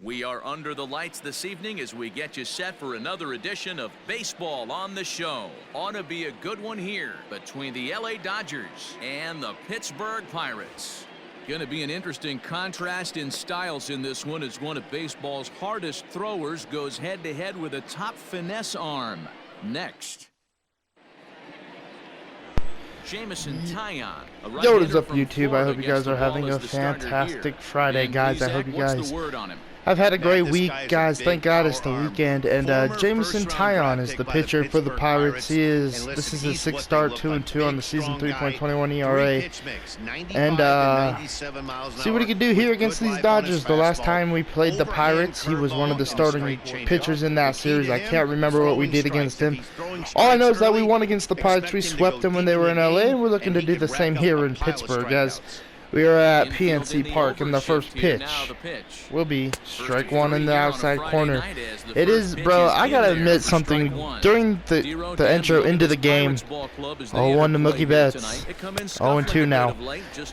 We are under the lights this evening as we get you set for another edition of Baseball on the Show. Ought to be a good one here between the LA Dodgers and the Pittsburgh Pirates. Going to be an interesting contrast in styles in this one as one of baseball's hardest throwers goes head-to-head with a top finesse arm. Next. Jamison Taillon. Yo, what is up, YouTube? I hope you guys are having a fantastic Friday, guys. I hope you guys have had a great week, guys. Thank God it's the weekend. And Jamison Taillon is the pitcher for the Pirates. This is his sixth start, 2-2 on the season, 3.21 ERA. And see what he can do here against these Dodgers. The last time we played the Pirates, he was one of the starting pitchers in that series. I can't remember what we did against him. All I know is that we won against the Pirates. We swept them when they were in LA, and we're looking to do the same here in Pittsburgh, guys. We are at PNC Park, and the first pitch will be strike one in the outside corner. It is, bro, I gotta admit something. During the intro into the game, 0-1 to Mookie Betts, 0-2 now.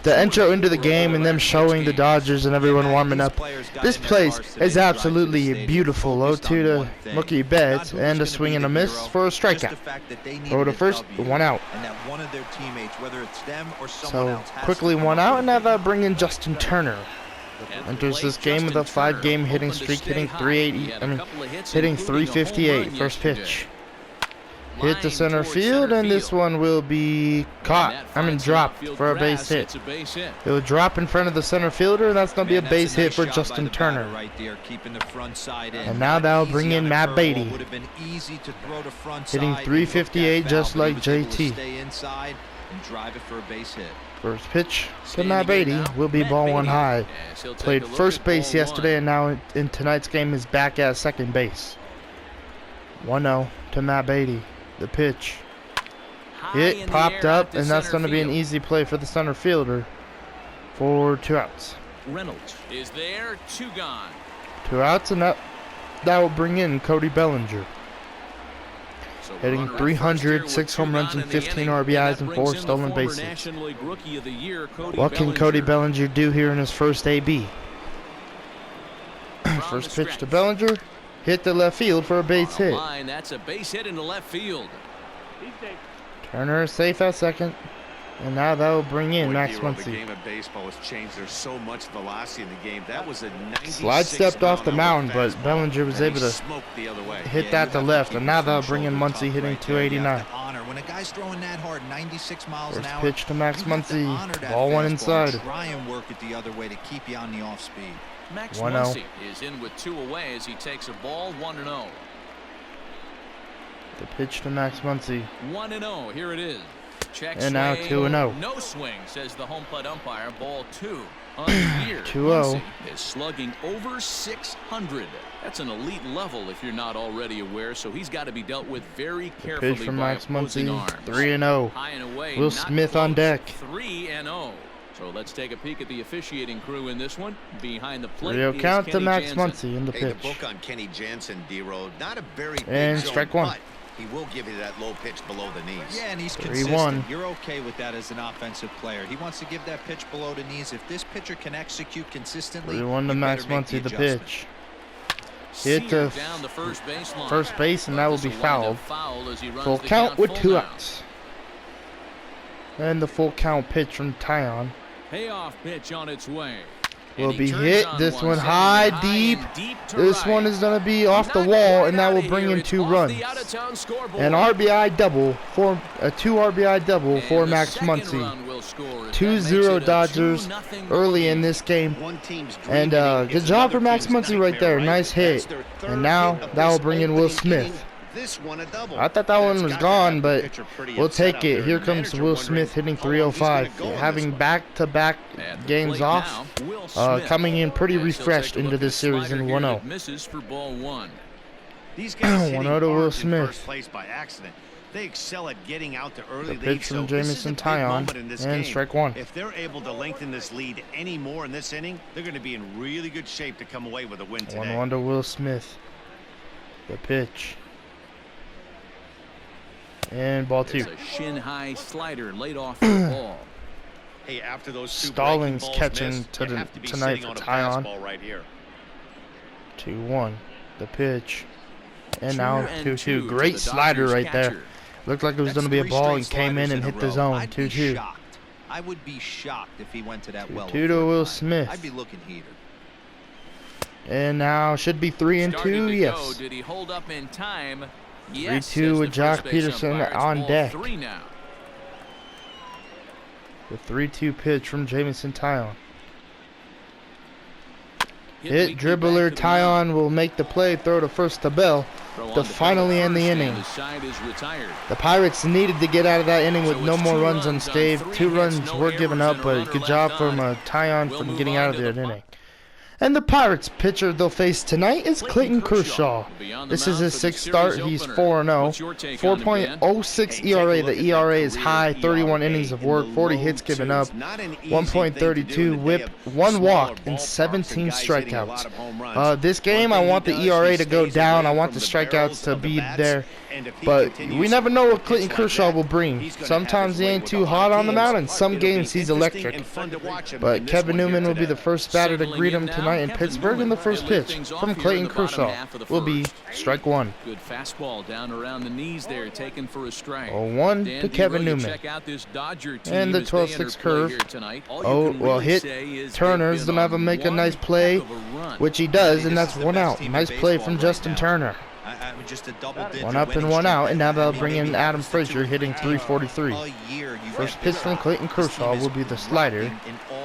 The intro into the game and them showing the Dodgers and everyone warming up. This place is absolutely beautiful. 0-2 to Mookie Betts, and a swing and a miss for a strikeout. Throw to first, 1 out. So quickly 1 out. And now they'll bring in Justin Turner. Enters this game with a 5-game hitting streak, hitting 358. First pitch. Hit to center field, and this one will be caught. Dropped for a base hit. It will drop in front of the center fielder, and that's going to be a base hit for Justin Turner. And now that'll bring in Matt Beatty. Hitting 358 just like JT. First pitch to Matt Beatty will be ball 1 high. Played first base yesterday, and now in tonight's game is back at second base. 1-0 to Matt Beatty. The pitch. It popped up, and that's going to be an easy play for the center fielder for 2 outs. Reynolds is there, 2 gone. 2 outs, and that will bring in Cody Bellinger. Hitting 300, 6 home runs and 15 RBIs and 4 stolen bases. What can Cody Bellinger do here in his first AB? First pitch to Bellinger. Hit the left field for a base hit. That's a base hit into left field. Turner is safe at second. And now that will bring in Max Muncy. The game of baseball has changed. There's so much velocity in the game. That was a slide stepped off the mound, but Bellinger was able to hit that to left. And now they'll bring in Muncy, hitting 289. When a guy's throwing that hard, 96 miles an hour. First pitch to Max Muncy. Ball 1 inside. Try and work it the other way to keep you on the off speed. Max Muncy is in with 2 away as he takes a ball 1-0. The pitch to Max Muncy. 1-0. Here it is. Check and now 2-0. No swing, says the home plate umpire. Ball 2 on the year. 2-0. Is slugging over 600. That's an elite level if you're not already aware. So he's got to be dealt with very carefully. Pitch from Max Muncy. 3-0. 3-0. Will Smith on deck. 3-0. So let's take a peek at the officiating crew in this one. Behind the plate. 3-0 count to Max Muncy in the pitch. The book on Kenny Jansen, D-Road. Not a very big and strike zone, 1. He will give you that low pitch below the knees. Yeah, and he's 3-1. consistent. You're okay with that as an offensive player. He wants to give that pitch below the knees. If this pitcher can execute consistently, 3-1 to Max Muncy, the pitch. Hit to first base, and that will be fouled. Full count with 2 outs. And the full count pitch from Taillon. Payoff pitch on its way. Will be hit. This one high, deep. This one is going to be off the wall, and that will bring in 2 runs. An RBI double for a 2 RBI double for Max Muncy. 2-0 Dodgers early in this game. And good job for Max Muncy right there. Nice hit. And now that will bring in Will Smith. I thought that one was gone, but we'll take it. Here comes Will Smith hitting 305. Having back-to-back games off, coming in pretty refreshed into this series in 1-0. 1-0 to Will Smith. They excel at getting out to early the pitch from Jamison Taillon, and strike 1. If they're able to lengthen this lead any more in this inning, they're going to be in really good shape to come away with a win today. 1-1 to Will Smith. The pitch. And ball 2. It's a shin-high slider laid off the ball. Hey, after those 2 Stallings balls catching missed, tonight for on a Taillon. fastball right here. 2-1. The pitch. And now 2-2. Great slider right there. Looked like it was going to be a ball and came in and hit the zone. 2-2. I would be shocked if he went to that well. 2 to Will Smith. I'd be looking heated. And now should be 3-2. Yes. Did he hold up in time? 3-2 with Jock Peterson on deck. The 3-2 pitch from Jameson Taillon. Hit dribbler Taillon will make the play, throw to first to Bell to finally end the inning. The Pirates needed to get out of that inning with no more runs unsaved. 2 runs were given up, but good job from Taillon for getting out of that inning. And the Pirates pitcher they'll face tonight is Clayton Kershaw. This is his 6th start. He's 4-0. 4.06 ERA. The ERA is high. 31 innings of work. 40 hits given up. 1.32 WHIP. 1 walk and 17 strikeouts. This game, I want the ERA to go down. I want the strikeouts to be there. But we never know what Clayton Kershaw will bring. Sometimes he ain't too hot on the mound, and some games he's electric. But Kevin Newman will be the first batter to greet him tonight in Pittsburgh, and the first pitch from Clayton Kershaw will be strike 1. Good fastball down around the knees there, taken for a strike. 0-1 to Kevin Newman. And the 12-6 curve. Oh, well, hit. Turner's gonna have to make a nice play, which he does, and that's 1 out. Nice play from Justin Turner. Just a double digit 1 up and 1 out, and now they'll bring in Adam Frazier hitting 343. First pitch from Clayton Kershaw will be the slider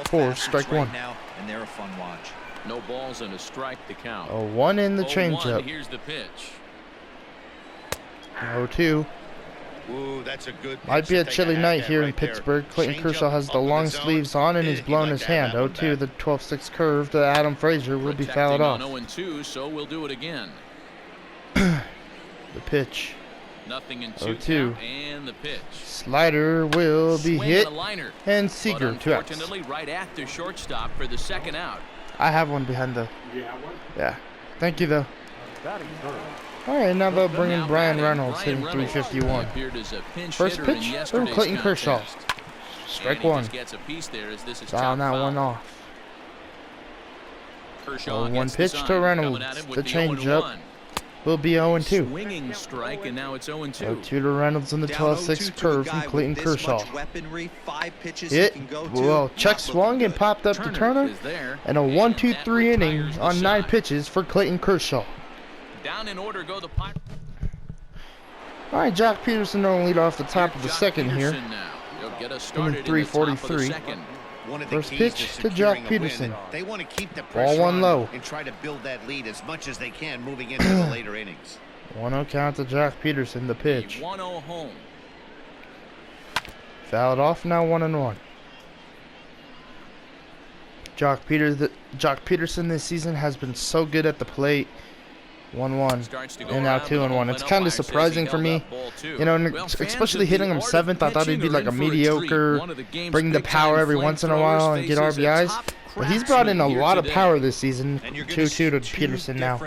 for strike 1. And they're a fun watch. No balls and a strike to count. 0-1 in the changeup. Here's the pitch. 0-2. Ooh, that's a good Might be a chilly night here in Pittsburgh. Clayton Kershaw has the long sleeves on and he's blown his hand. 0-2, the 12-6 curve to Adam Frazier will be fouled off. 0-2, so we'll do it again. The pitch. Nothing in 0-2. And the pitch. Slider will be hit. And Seager, 2 outs. Unfortunately, right after shortstop for the 2nd out. I have one behind the. Yeah. Thank you, though. Alright, now they'll bring in Brian Reynolds hitting 351. First pitch from Clayton Kershaw. Strike 1. Foul that one off. 1 pitch to Reynolds. The changeup will be 0-2. Swinging strike, and now it's 0-2. 0-2 to Reynolds in the 12-6 curve from Clayton Kershaw. Hit. Well, check swung and popped up to Turner. And a 1-2-3 inning on 9 pitches for Clayton Kershaw. Down in order go the Pirates. All right, Jock Peterson on lead off the top of the 2nd here. Inning 343. First pitch to Jock Peterson. They want to keep the Ball pressure 1 low. and try to build that lead as much as they can moving into the later innings. 1-0 count to Jock Peterson, the pitch. 1-0 home. Fouled off, now 1-1. Jock Peterson this season has been so good at the plate. 1-1 and now 2-1. It's kind of surprising for me, you know, especially hitting him 7th. I thought he'd be like a mediocre, bring the power every once in a while and get RBIs. But he's brought in a lot of power this season. 2-2 to Peterson now.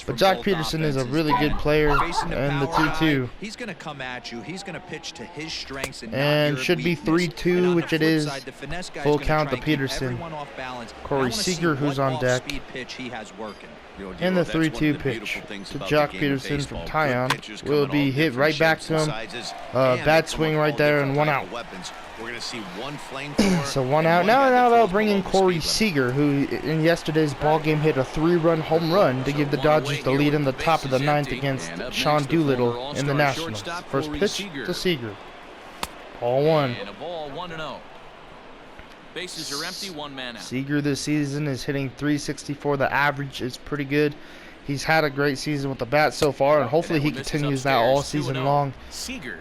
But Jock Peterson is a really good player, and the 2-2. He's going to come at you. He's going to pitch to his strengths and should be 3-2, which it is. Full count to Peterson. Corey Seager, who's on deck. And the 3-2 pitch to Jock Peterson from Taillon will be hit right back to him. Bad swing right there and 1 out. So 1 out. Now they'll bring in Corey Seager, who in yesterday's ball game hit a 3-run home run to give the Dodgers the lead in the top of the 9th against Sean Doolittle in the Nationals. First pitch to Seager. Ball 1. And a ball 1-0. Bases are empty, 1 man out. Seager this season is hitting 364. The average is pretty good. He's had a great season with the bat so far, and hopefully he continues that all season long.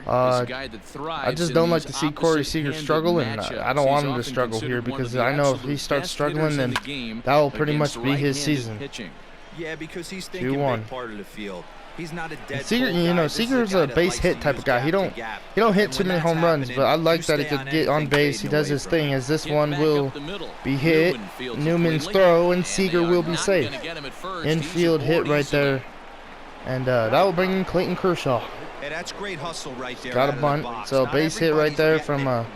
I just don't like to see Corey Seager struggle, and I don't want him to struggle here because I know if he starts struggling, then that will pretty much be his season. Yeah, because he's thinking big part of the field. He's not a dead Seager, you know, Seager's a base hit type of guy. He don't hit too many home runs, but I like that he could get on base. He does his thing, as this one will be hit. Newman's throw, and Seager will be safe. Infield hit right there. And that will bring in Clayton Kershaw. Hey, that's great hustle right there. Got a bunt. So base hit right there from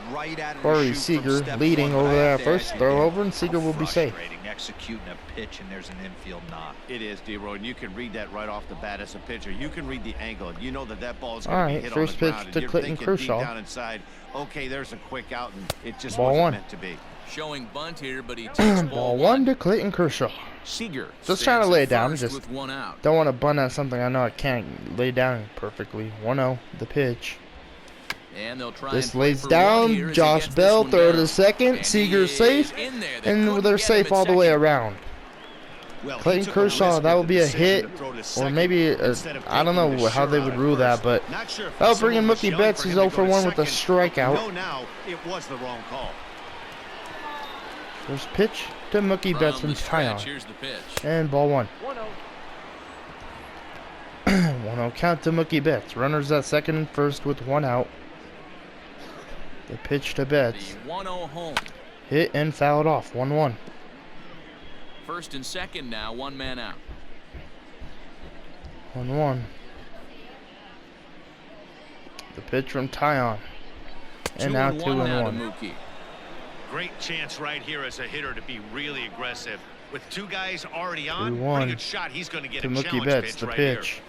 Corey Seager, leading over there. First throw over, and Seager will be safe. Executing a pitch, and there's an infield knock. It is, D-Roy, and you can read that right off the bat as a pitcher. You can read the angle. You know that ball is going to be hit on the ground. First pitch to Clayton Kershaw. Down inside, okay, there's a quick out, and it just ball wasn't one. meant to be. Showing bunt here, but he takes ball one to Clayton Kershaw. Seager just trying to lay it down. Just with one out. Don't want to bunt at something I know I can't lay down perfectly. 1-0, the pitch. And they'll try this lays down. Josh Bell, throw to second. Seager's safe, and they're safe all the way around. Well, Clayton Kershaw, that would be a hit, or maybe I don't know how they would rule that, but that'll bring in Mookie Betts. He's 0 for 1 with a strikeout. Now it was the wrong call. First pitch to Mookie Betts from Taillon. And ball one. 1-0 count to Mookie Betts. Runners at second and first with one out. The pitch to Betts. 1-0 home. Hit and fouled off. 1-1. First and second now, one man out. 1-1. The pitch from Taillon. And now 2-1. Great chance right here as a hitter to be really aggressive. With two guys already on, 2-1. pretty good shot. He's going to get to a Mookie challenge Betts. pitch The right pitch.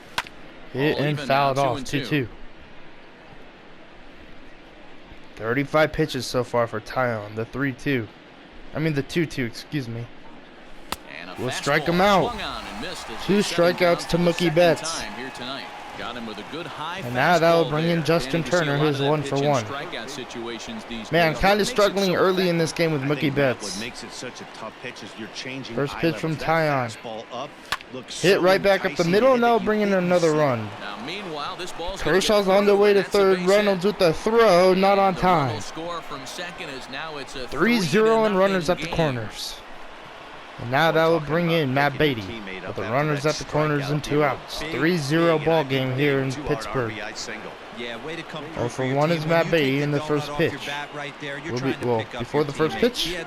Here. Hit and fouled off. 2-2. 35 pitches so far for Taillon. The 3-2. I mean the 2-2. Excuse me. We'll strike him out. 2 strikeouts to Mookie Betts. Got him with a good high and now that will bring in Justin Turner, who's 1 for 1. Man, kind of struggling early in this game with Mookie Betts. What makes it such a tough pitch is you're changing first pitch from Taillon. Hit so right back up the middle, and now bring in another run. Kershaw's on the way to third. Reynolds with the throw, not on time. 3-0 and runners at the corners. And now that will bring in Matt Beatty with the runners at the corners and 2 outs. 3-0 ball game here in Pittsburgh. 0 for 1 is Matt Beatty in the first pitch. Before the first pitch,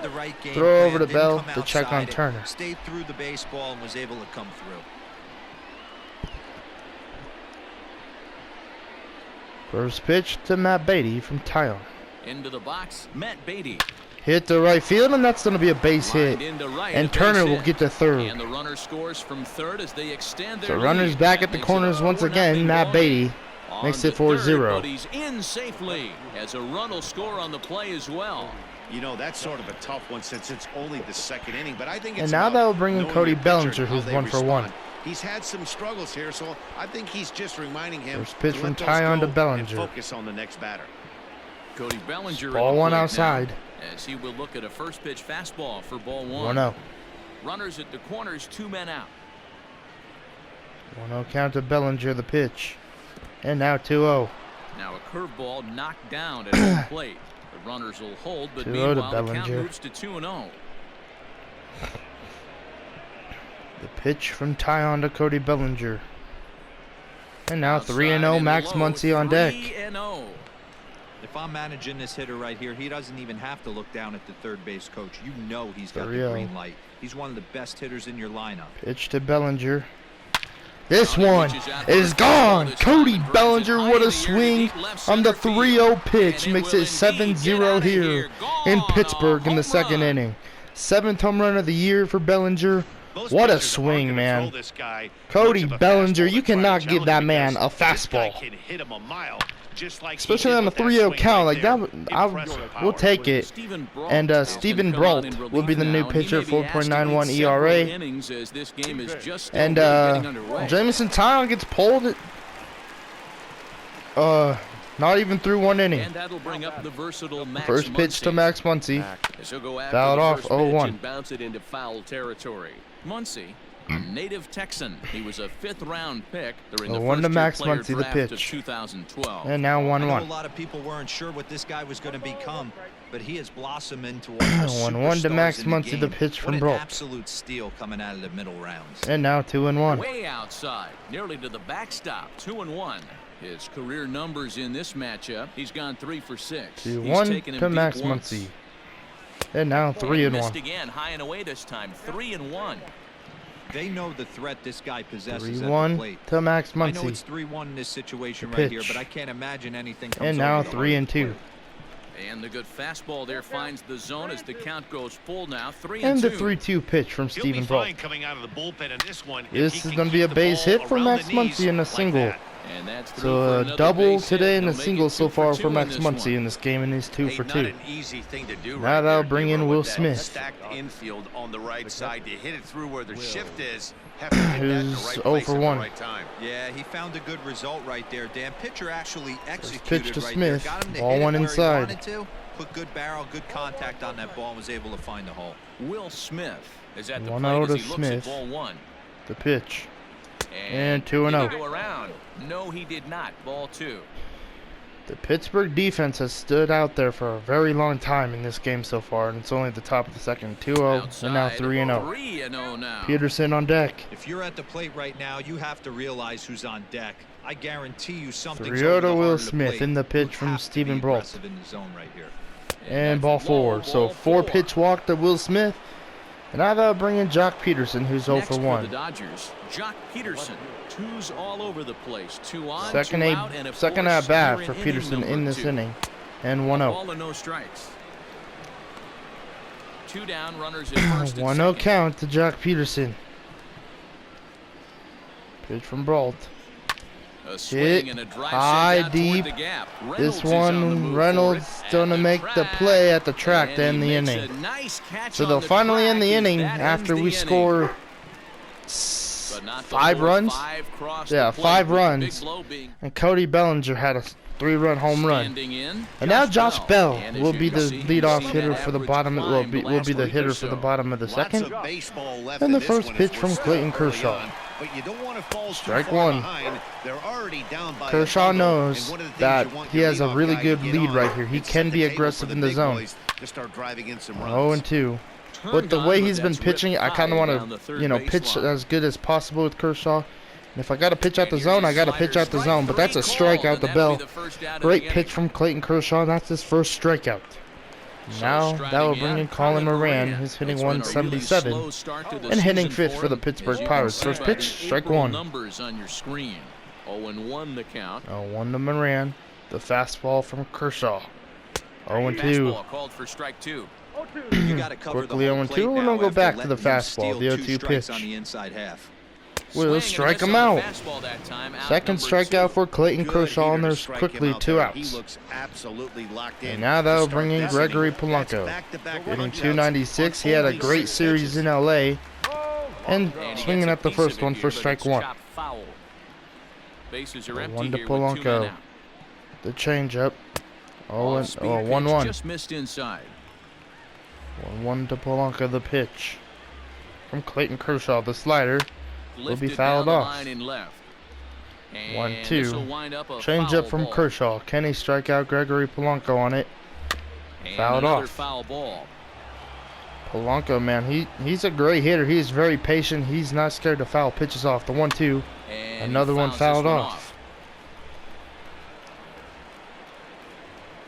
throw over to Bell to check on Turner. Stayed through the baseball and was able to come through. First pitch to Matt Beatty from Taillon. Into the box, Matt Beatty. Hit to right field, and that's going to be a base hit. And Turner will get to third. And the runner scores from third as they extend their so runners back at the corners once again. Matt Beatty makes it 4-0. He's in safely as a run will score on the play as well. You know, that's sort of a tough one since it's only the second inning, but I think it's and now that will bring in Cody Bellinger, who's 1 for 1. He's had some struggles here, so I think he's just reminding him. First pitch from Taillon to Bellinger. Focus on the next batter. Cody Bellinger. Ball 1 outside. As he will look at a first pitch fastball for ball 1. 1-0. Runners at the corners, 2 men out. 1-0 count to Bellinger, the pitch. And now 2-0. Now a curveball knocked down at home plate. The runners will hold, but meanwhile the count moves to 2-0. The pitch from Taillon to Cody Bellinger. And now 3-0 Max Muncy on deck. 3-0. If I'm managing this hitter right here, he doesn't even have to look down at the third base coach. You know he's got the green light. He's one of the best hitters in your lineup. Pitch to Bellinger. This one is gone. Cody Bellinger, what a swing on the 3-0 pitch. Makes it 7-0 here in Pittsburgh in the second inning. 7th home run of the year for Bellinger. What a swing, man. Cody Bellinger, you cannot give that man a fastball. Especially on a 3-0 count, like that, we'll take it. And Stephen Brault will be the new pitcher, 4.91 ERA. And Jameson Taillon gets pulled. Not even through 1 inning. And that'll bring up the versatile Max First pitch to Max Muncy. Fouled off, 0-1. And bounce it into foul territory. Muncy, a native Texan. He was a 5th-round pick. They're in the first to Max Muncy, the pitch. Of 2012. And now 1-1. A lot of people weren't sure what this guy was going to become, but he has blossomed into one of the 1-1 to Max Muncy, the pitch from Brault. Absolute steal coming out of the middle rounds. And now 2-1. Way outside, nearly to the backstop. 2-1. His career numbers in this matchup, he's gone 3 for 6. 2-1 to Max Muncy. And now 3-1. Missed again, high and away this time. 3-1. They know the threat this guy possesses at the 3-1 plate. to Max I know Muncy. it's 3-1 in this situation The right here, pitch. but I can't imagine anything comes And now over the heart of the 3-2. plate. And the good fastball there finds the zone as the count goes full now. 3-2. And the 3-2 pitch from He'll be Stephen fine Brault. coming out of the bullpen in this one. This if he is can going to be keep a the base ball hit for around Max the knees Muncy and a like single. that. And that's through So for a another double base hit. today and He'll a make single it so 2 far for for 2 Max in this Muncy one. in this game, and he's 2 Hey, for not 2. an easy thing to do Now right that'll there, bring in Hero, Will with that Smith. Stacked infield on the right side to hit it through where the shift is. Have to hit that in the Who's right 0 place for at the 1. right time. Yeah, he found a good result right there, Dan. Pitcher actually executed pitch to right Smith. there. Got him to Ball hit it went where inside. He wanted to. Put good barrel, good contact on that ball, and was able to find the hole. Will Smith is at the 1-0 plate to as he looks Smith. at ball 1. The pitch. And did he 2-0. go around? No, he did not. Ball 2. The Pittsburgh defense has stood out there for a very long time in this game so far, and it's only at the top of the second. 2-0, and now 3-0. 3-0 now. Peterson on deck. If you're at the plate right now, you have to realize who's on deck. I guarantee you something's 3-0 over the to heart Will of the Smith plate. in the pitch You from have to Stephen be Brault. aggressive in the zone right here. And that's ball low, 4. So ball 4 pitch walk to Will Smith. And now they'll bring in Jock Peterson, who's 0 Next for the 1. Dodgers, Jock Peterson. 2's all over the place. 2 on, Second 2 out, and second force at bat here for in Peterson inning in number this 2. inning. And 1-0. Ball and no strikes. 2 down, runners at first and 1-0 second. count to Jock Peterson. Pitch from Brault. A swing Hit and a drive high, sent out toward deep. the gap. This Reynolds is on the move one, for Reynolds it going to at make the track. play at the track to And end he the makes inning. a nice catch So on they'll the finally end the track as inning that after ends we the score inning. But not the 5 full runs. 5 cross Yeah, the plate, 5 with the runs. big blow being And Cody Bellinger had a 3-run home run. standing in. And now Josh Bell And as will you be can the see, leadoff he's hitter seen for the that bottom. average Will climb be the the last hitter week for or the so. bottom of the Lots second. of baseball left And in the this first one as pitch we're from still Clayton early Kershaw. on, but you don't want to fall too Strike far 1. behind. They're already down by a Kershaw bundle, knows and one of the things that you want he your has a leadoff really guy good to get lead on right here. He and set can the be table aggressive for in the the big zone. boys to start driving in some 0-2. Turned But the on, way but he's been that's pitching, ripped I kind of high want down the to, third you know, base pitch line. as good as possible with Kershaw. And if I got to pitch out the And zone, here's I got to a pitch out the slider, zone. But that's a strike three strikeout call, to and that'll Bell. be the first out of Great the pitch inning. from Clayton Kershaw. That's his first strikeout. So Now striding that will bring in Colin Moran, Moran. who's hitting It's been a really 177 slow start to the and hitting season 5th for for the him. Pittsburgh As you Pirates. can First see by pitch, the strike April 1. numbers on your screen. 0-1 the count. 0-1 to Moran. The fastball from Kershaw. 0-2. Fastball called for strike 2. You got to cover Quickly the whole 0-2, plate and now we'll go after back to the letting them fastball, steal the 2 0-2 strikes pitch. on the inside half. Will Swing and a strike miss him on the out. fastball that time. Out Second number strikeout 2. for Clayton Good Kershaw, hitter and to there's strike quickly him out 2 there. outs. He looks absolutely locked in. And now that'll to bring start in this Gregory inning. That's Polanco. back-to-back Hitting punch-outs 296. He on had a only great 6 series pitches. in LA. And And he swinging gets a at the piece of first it one here, for but strike it's 1. chopped foul. Bases are 1 empty to here with 2 men Polanco. out. The changeup. Off-speed pitch 1-1. just missed inside. 1-1 to Polanco, the pitch. From Clayton Kershaw, the slider. Lifted fouled down the off. line and left. And 1-2. this'll wind up a Changeup foul from ball. Kershaw. Can he strike out Gregory Polanco on it? And Fouled another off. foul ball. Polanco, man, he's a great hitter. He's very patient. He's not scared to foul pitches off. The 1-2. And Another he one fouls fouled this one off.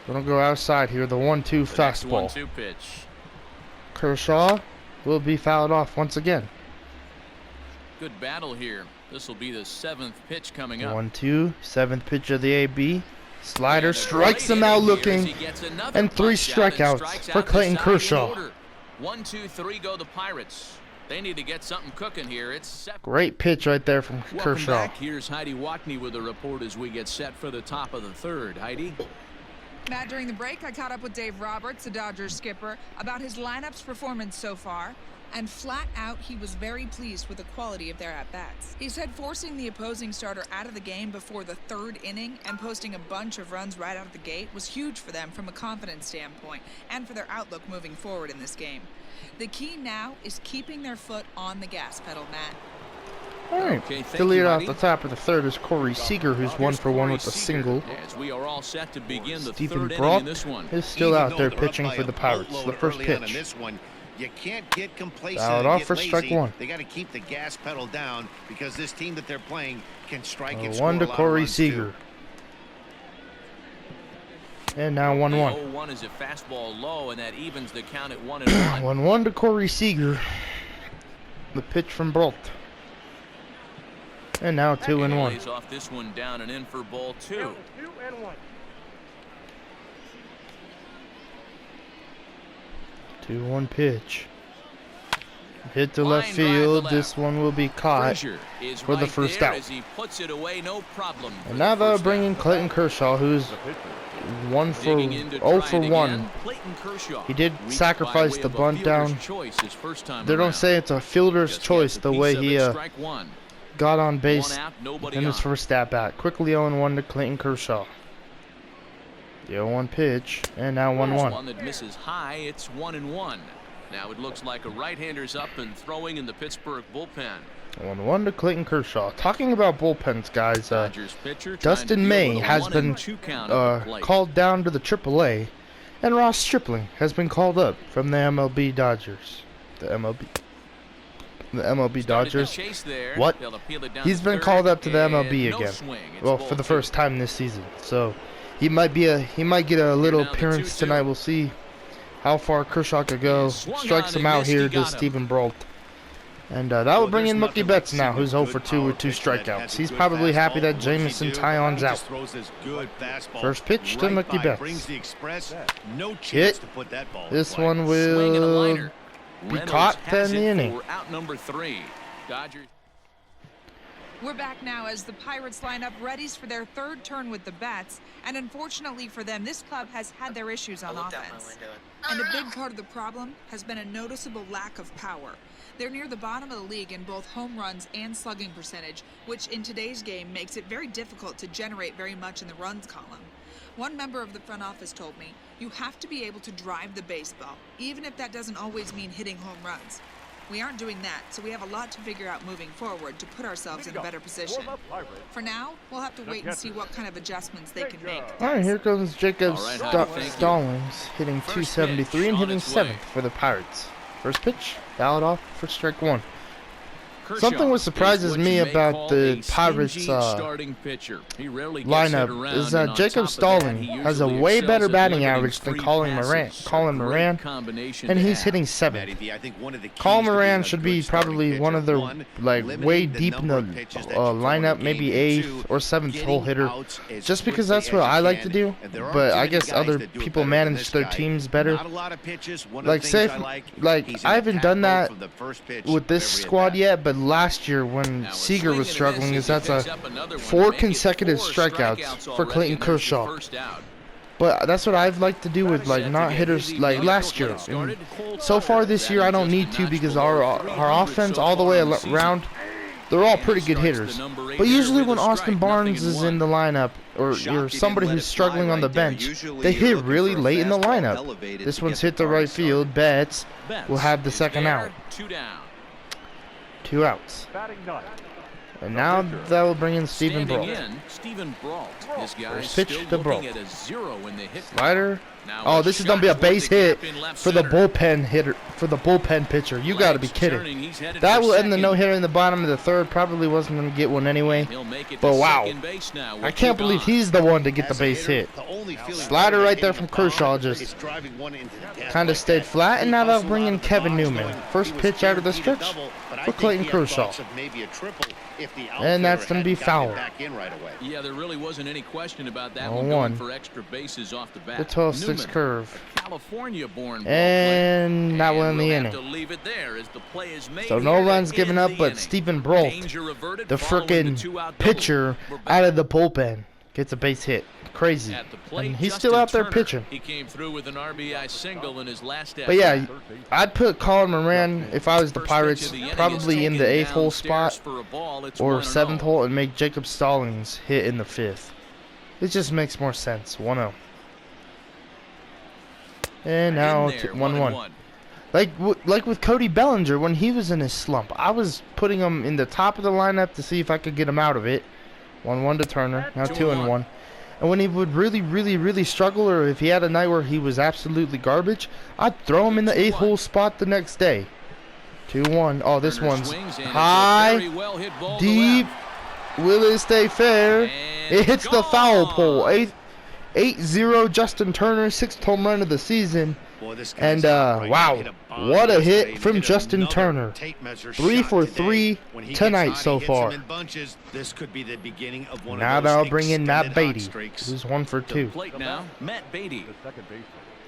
Gonna go outside here. The 1-2 The next fastball. 1-2 pitch. Kershaw will be fouled off once again. Good battle here. This will be the 7th pitch coming up. 1-2, 7th pitch of the AB. Slider And a strikes great him out inning here as looking. he gets another and 3 punch out and strikeouts strikes for out the Clayton side of the Kershaw. order. 1, 2, 3 go the Pirates. They need to get something cooking here. It's 7. Great pitch right there from Welcome Kershaw. back. Here's Heidi Watney with a report as we get set for the top of the 3rd. Heidi? Matt, during the break, I caught up with Dave Roberts, the Dodgers skipper, about his lineup's performance so far. And flat out, he was very pleased with the quality of their at-bats. He said forcing the opposing starter out of the game before the 3rd inning and posting a bunch of runs right out of the gate was huge for them from a confidence standpoint and for their outlook moving forward in this game. The key now is keeping their foot on the gas pedal, Matt. All right, Okay, thank the leader you, off Heidi. the top of the 3rd is Corey Seager, who's 1 for 1 with a single. As we are all set to begin the Stephen 3rd inning Brault in this one. is still Even out though there they're up pitching by for a the Pirates. boatload The first early on in pitch. this one, you can't get complacent Fouled and off get for lazy. strike 1. They got to keep the gas pedal down because this team that they're playing can strike and 1 score a to lot of Corey runs, too. Seager. And now 1-1. 0-1 is a fastball low, and that evens the count at 1-1. 1-1 to Corey Seager. The pitch from Brault. And now 2-1. Lays off this one down and in for ball 2. 2-1 pitch. Hit to left field. This one will be caught for the first out. And now they'll bring in Clayton Kershaw, who's 0 for 1. He did sacrifice the bunt down. They don't say it's a fielder's choice the way he got on base in his first at bat. Quickly 0-1 to Clayton Kershaw. The 0-1 pitch, and now 1-1. One that misses high. It's 1-1. Now it looks like a right-hander's up and throwing in the Pittsburgh bullpen. 1-1 to Clayton Kershaw. Talking about bullpens, guys, Dustin May has been called down to the AAA, and Ross Stripling has been called up from the MLB Dodgers. The MLB Dodgers. What? He's been called up to the MLB again. Well, for the first time this season. So he might get a little appearance tonight. We'll see how far Kershaw could go. Strikes him out here to Stephen Brault. And that will bring in Mookie Betts now, who's 0 for 2 with 2 strikeouts. He's probably happy that Jameson Taillon's out. First pitch to Mookie Betts. Hit. This one will be caught in the inning. Out number 3. Dodgers. We're back now as the Pirates line up readies for their third turn with the bats, and unfortunately for them, this club has had their issues on offense. And a big part of the problem has been a noticeable lack of power. They're near the bottom of the league in both home runs and slugging percentage, which in today's game makes it very difficult to generate very much in the runs column. One member of the front office told me, you have to be able to drive the baseball, even if that doesn't always mean hitting home runs. We aren't doing that, so we have a lot to figure out moving forward to put ourselves in a better position. For now, we'll have to wait and see what kind of adjustments they can make. All right, here comes Jacob Stallings, hitting .273 and hitting 7th for the Pirates. First pitch, fouled off for strike 1. Something what surprises me about the Pirates lineup is that Jacob Stallings has a way better batting average than Colin Moran, and he's hitting 7th. Colin Moran should be probably one of the way deep in the lineup, maybe 8th or 7th hole hitter, just because that's what I like to do. But I guess other people manage their teams better. Like I haven't done that with this squad yet, but last year when Seager was struggling, that's 4 consecutive strikeouts for Clayton Kershaw. But that's what I've liked to do with not hitters like last year. And so far this year I don't need to, because our offense all the way around, they're all pretty good hitters. But usually when Austin Barnes is in the lineup, or you're somebody who's struggling on the bench, they hit really late in the lineup. This one's hit the right field. Betts will have the second out. 2 outs. And now that will bring in Stephen Brault. First pitch to Brault. Slider. Oh, this is gonna be a base hit for the bullpen hitter, for the bullpen pitcher. You got to be kidding. That will end the no-hitter in the bottom of the third. Probably wasn't gonna get one anyway. But wow, I can't believe he's the one to get the base hit. Slider right there from Kershaw just kind of stayed flat, and now they'll bring in Kevin Newman. First pitch out of the stretch for Clayton Kershaw. And that's going to be foul. Yeah, there really wasn't any question about that 1-1 for extra bases off the bat. The 12-6 curve. California-born and that will end the inning. So no runs given up, but Stephen Brault, the frickin' pitcher out of the bullpen, gets a base hit. Crazy. And he's still out there pitching. He came through with an RBI single in his last but yeah, I'd put Colin Moran, if I was the Pirates, probably in the 8th hole spot or 7th hole, and make Jacob Stallings hit in the 5th. It just makes more sense. 1-0. And now 1-1. Like with Cody Bellinger, when he was in his slump, I was putting him in the top of the lineup to see if I could get him out of it. 1-1 to Turner. Now 2-1. And when he would really struggle, or if he had a night where he was absolutely garbage, I'd throw him in the 8th hole spot the next day. 2-1. Oh, this one's high, deep. Will it stay fair? It hits the foul pole. 8-0 Justin Turner, 6th home run of the season. And wow, what a hit from Justin Turner. 3 for 3 tonight so far. Now they'll bring in Matt Beatty, who's 1 for 2.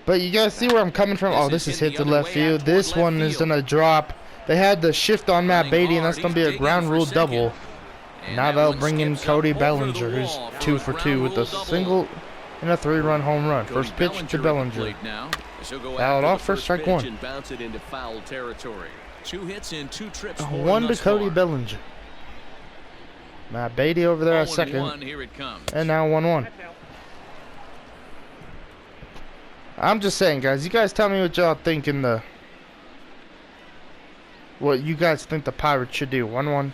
But you guys see where I'm coming from? Oh, this is hit to left field. This one is going to drop. They had the shift on Matt Beatty, and that's going to be a ground rule double. Now they'll bring in Cody Bellinger, who's 2 for 2 with a single and a 3-run home run. First pitch to Bellinger. Fouled off for strike 1. 2 hits in 2 trips. 1 to Cody Bellinger. Matt Beatty over there at second. And now 1-1. I'm just saying, guys. You guys tell me what y'all think what you guys think the Pirates should do. 1-1.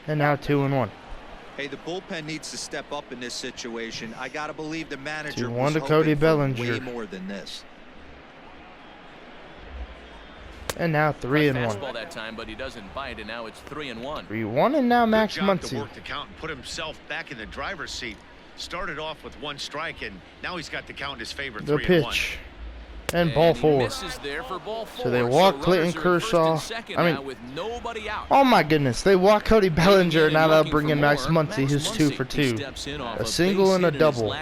And now 2-1. Hey, the bullpen needs to step up in this situation. I gotta believe the manager 2-1 to Cody Bellinger. Way more than this. And now 3-1. Fastball that time, but he doesn't bite, and now it's 3-1. 3-1, and now Max Muncy. To work the count and put himself back in the driver's seat. Started off with 1 strike, and now he's got the count in his favor. The pitch. And ball 4. So they walk Clayton Kershaw. I mean, oh my goodness, they walk Cody Bellinger. Now they'll bring in Max Muncy, who's 2 for 2. A single and a double.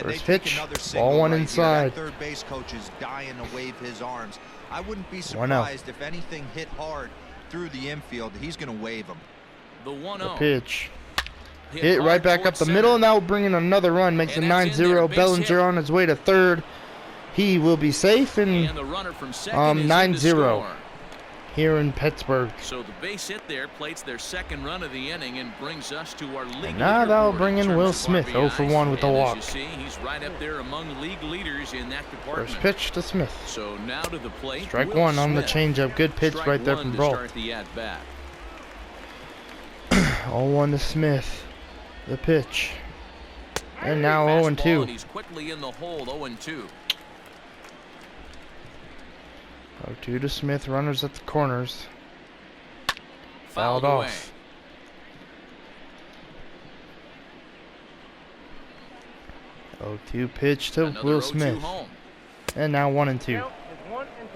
First pitch, ball 1 inside. Third base coach is dying to wave his arms. I wouldn't be surprised if anything hit hard through the infield. He's going to wave them. The pitch. Hit right back up the middle, and that will bring in another run. Makes it 9-0. Bellinger on his way to third. He will be safe in 9-0 here in Pittsburgh. So the base hit there plates their second run of the inning and brings us to our league. Now they'll bring in Will Smith, 0 for 1 with the walk. As you see, he's right up there among league leaders in that department. First pitch to Smith. So now to the plate. Strike 1 on the changeup. Good pitch right there from Brault. 0-1 to Smith. The pitch. And now 0-2. He's quickly in the hole, 0-2. 0-2 to Smith. Runners at the corners. Fouled off. Oh, 2 pitch to Will Smith. And now 1-2.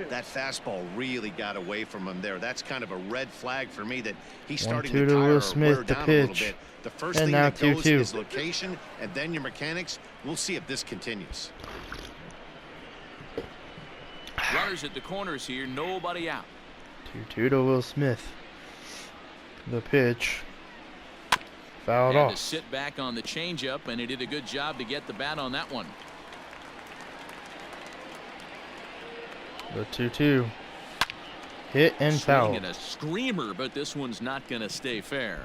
That fastball really got away from him there. That's kind of a red flag for me that he's starting 1-2 to Will Smith. The pitch. The first and thing now that goes 2-2. is location, and then your mechanics. We'll see if this continues. Runners at the corners here, nobody out. 2-2 to Will Smith. The pitch. Fouled off. To sit back on the changeup, and he did a good job to get the bat on that one. The 2-2. Hit and foul. Swinging a screamer, but this one's not going to stay fair.